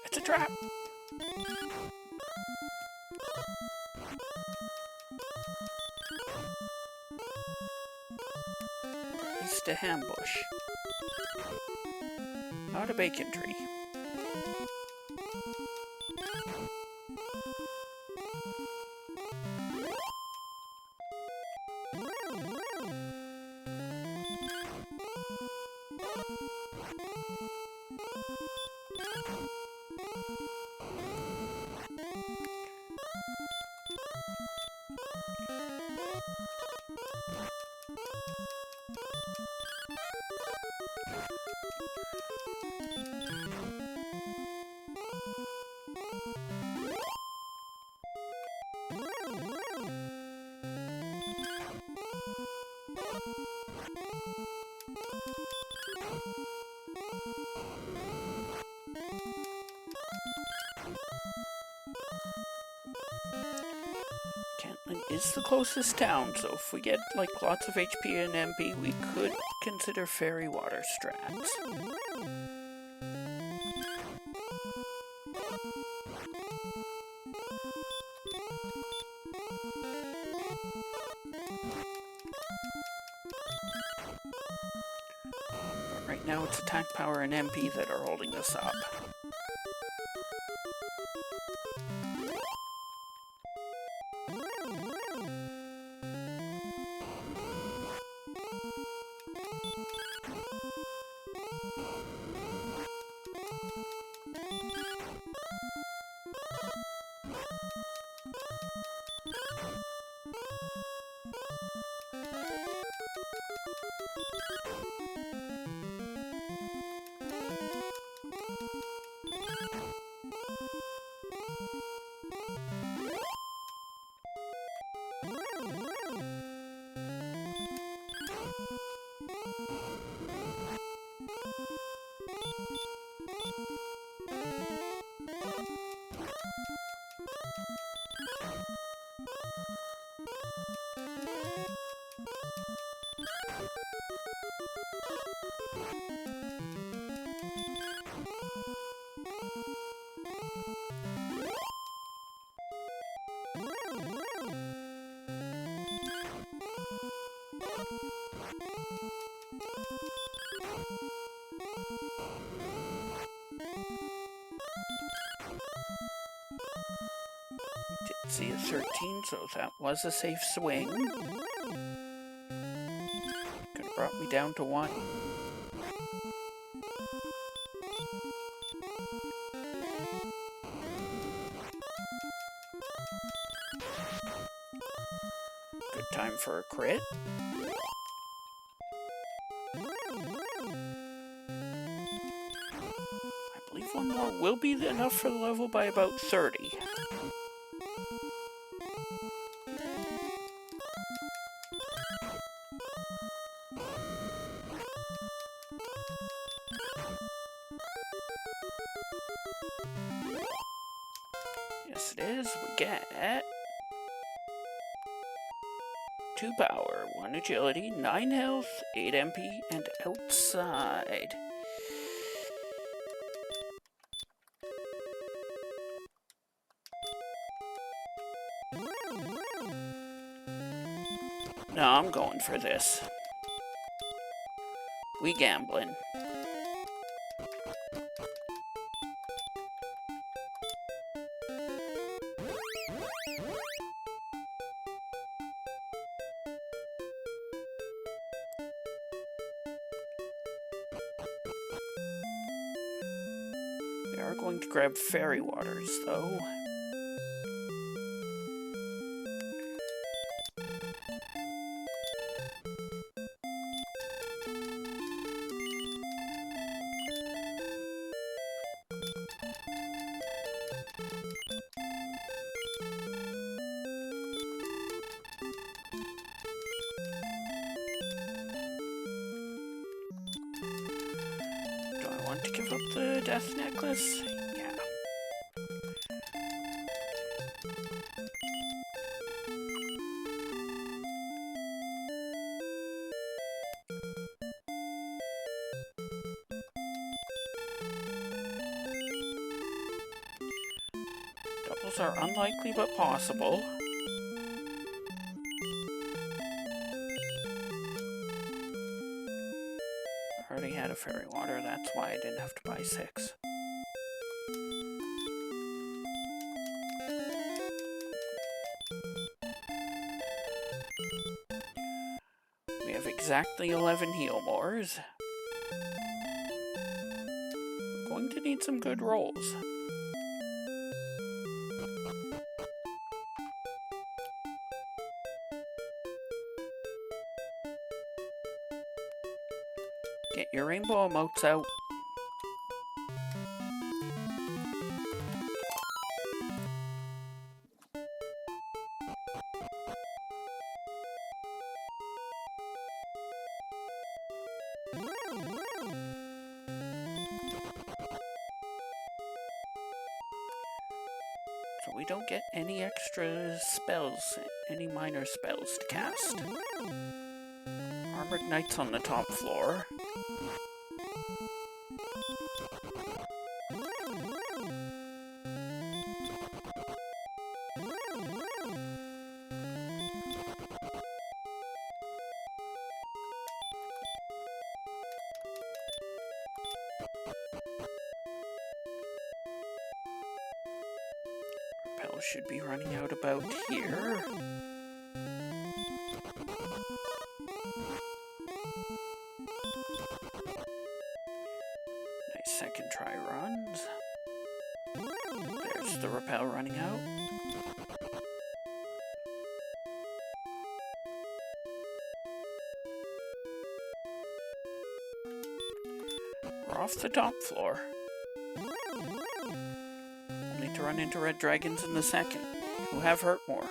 [SPEAKER 1] It's a trap! Placed a ambush. Not a bacon tree. Is the closest town, so if we get like lots of HP and MP, we could consider fairy water strats. But right now it's attack power and MP that are holding this up. Did see a 13, so that was a safe swing. Could have brought me down to 1. Good time for a crit. I believe one more will be enough for the level by about 30. Yes, it is. We get 2 power, 1 agility, 9 health, 8 MP, and outside. No, I'm going for this. We gambling. We are going to grab fairy waters, though. Want to give up the death necklace? Yeah. Doubles are unlikely but possible. I already had a fairy water, that's why I didn't have to buy 6. We have exactly 11 heal mores. We're going to need some good rolls. Get your rainbow emotes out. So we don't get any extra spells, any minor spells to cast. Armored Knights on the top floor. Repel should be running out about here. Nice second try runs. There's the repel running out. We're off the top floor. Only to run into red dragons in the second, who have hurt more.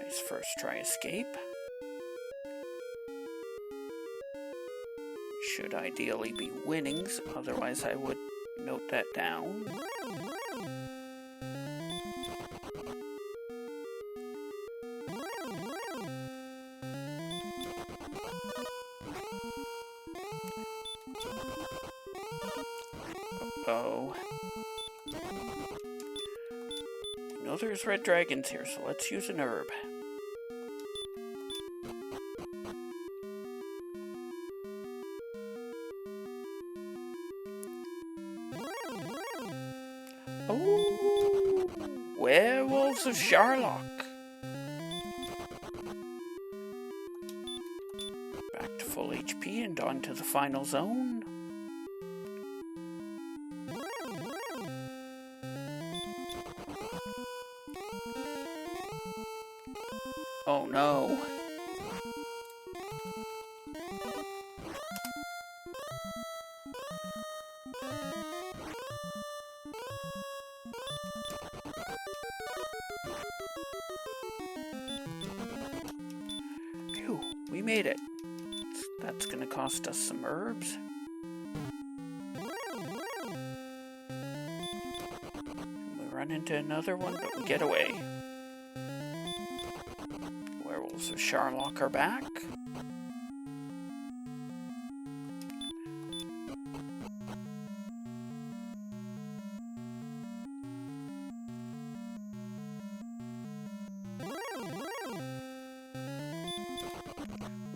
[SPEAKER 1] Nice first try escape. should ideally be winnings, otherwise I would note that down. Uh-oh. I know there's red dragons here, so let's use an herb. Oh, werewolves of Sharlock. Back to full HP and on to the final zone. Oh no. Phew, we made it. That's gonna cost us some herbs. We run into another one, but we get away. Werewolves of Sharlock are back.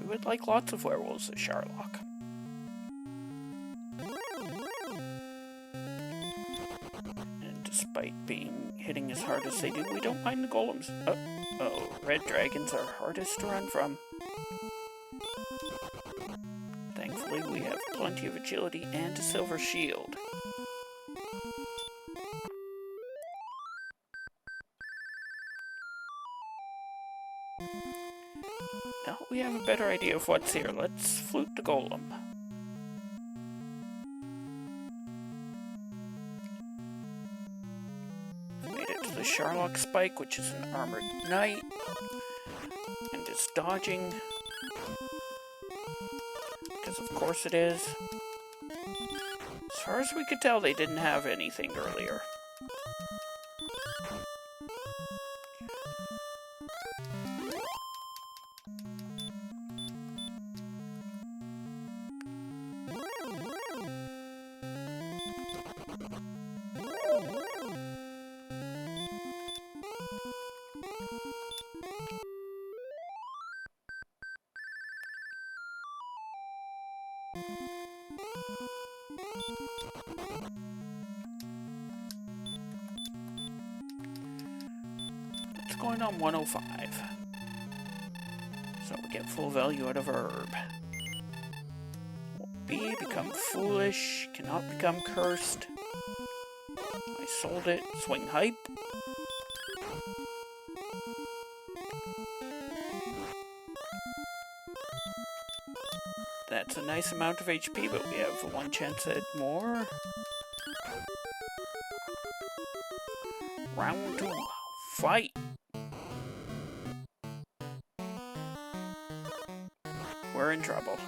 [SPEAKER 1] We would like lots of werewolves of Sharlock. And despite hitting as hard as they do, we don't mind the golems. Oh, red dragons are hardest to run from. Thankfully, we have plenty of agility and a silver shield. Now we have a better idea of what's here. Let's flute the golem. Made it to the Sharlock Spike, which is an armored knight. And it's dodging. Because of course it is. As far as we could tell, they didn't have anything earlier. It's going on 105. So we get full value out of herb. B, become foolish, cannot become cursed. I sold it, swing hype. That's a nice amount of HP, but we have one chance at more. Round 2, fight! We're in trouble.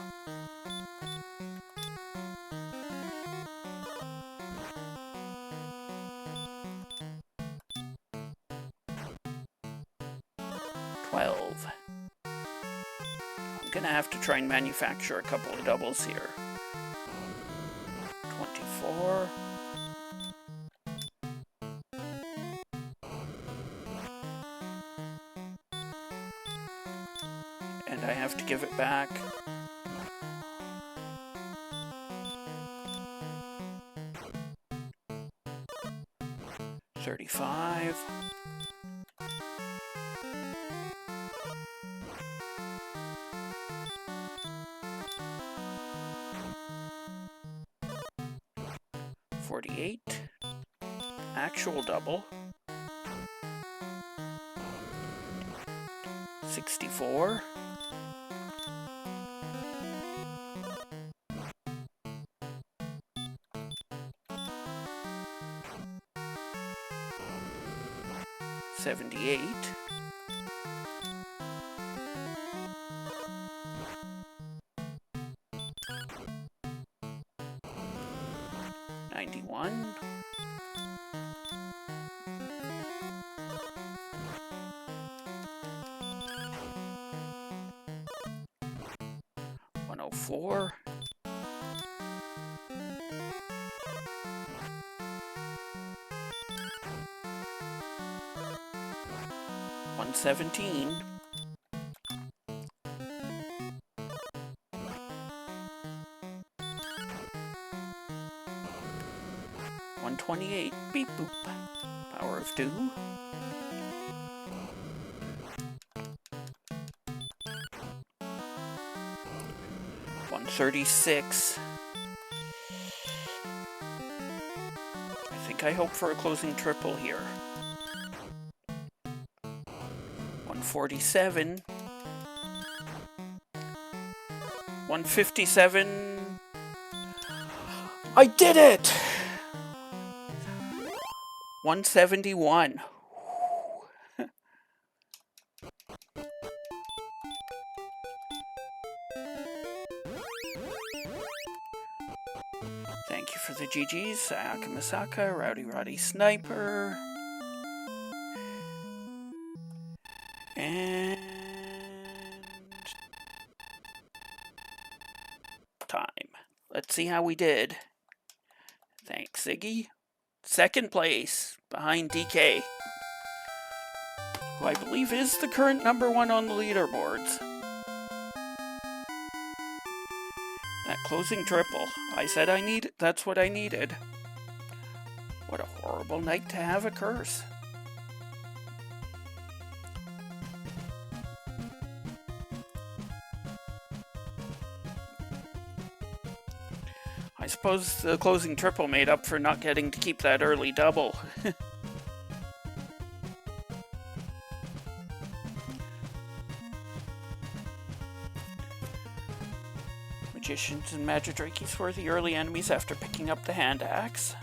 [SPEAKER 1] I'm gonna have to try and manufacture a couple of doubles here. 24. And I have to give it back. $35. $48. Actual double. 64. $78. 91. 104. 117. 128. Beep boop. Power of 2. 136. I hope for a closing triple here. 147. 157. I did it! 171. Thank you for the GGs, Sayaka Misaka, Rowdy Roddy Sniper. And time. Let's see how we did. Thanks, Ziggy. Second place, behind DK, who I believe is the current #1 on the leaderboards. That closing triple. I said that's what I needed. What a horrible night to have a curse. I suppose the closing triple made up for not getting to keep that early double. Magicians and Magidrakes were the early enemies after picking up the hand axe,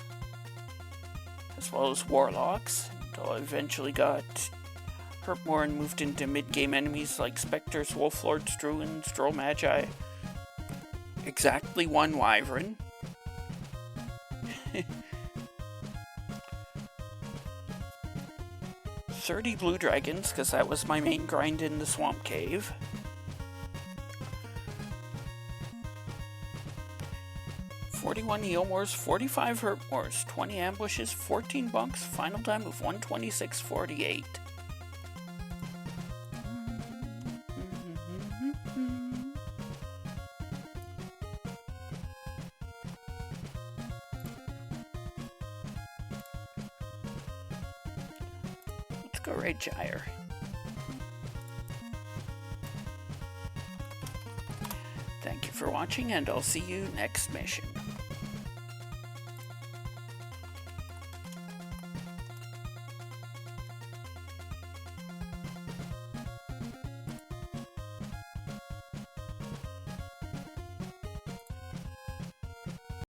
[SPEAKER 1] as well as Warlocks, until I eventually got Herpmore and moved into mid-game enemies like Spectres, Wolflords, Druids, Droll Magi. Exactly 1 Wyvern. 30 Blue Dragons, because that was my main grind in the Swamp Cave. 41 Eomors, 45 Herpmores, 20 Ambushes, 14 Bunks, final time of 126.48. Let's go Red Gyre. Thank you for watching, and I'll see you next mission.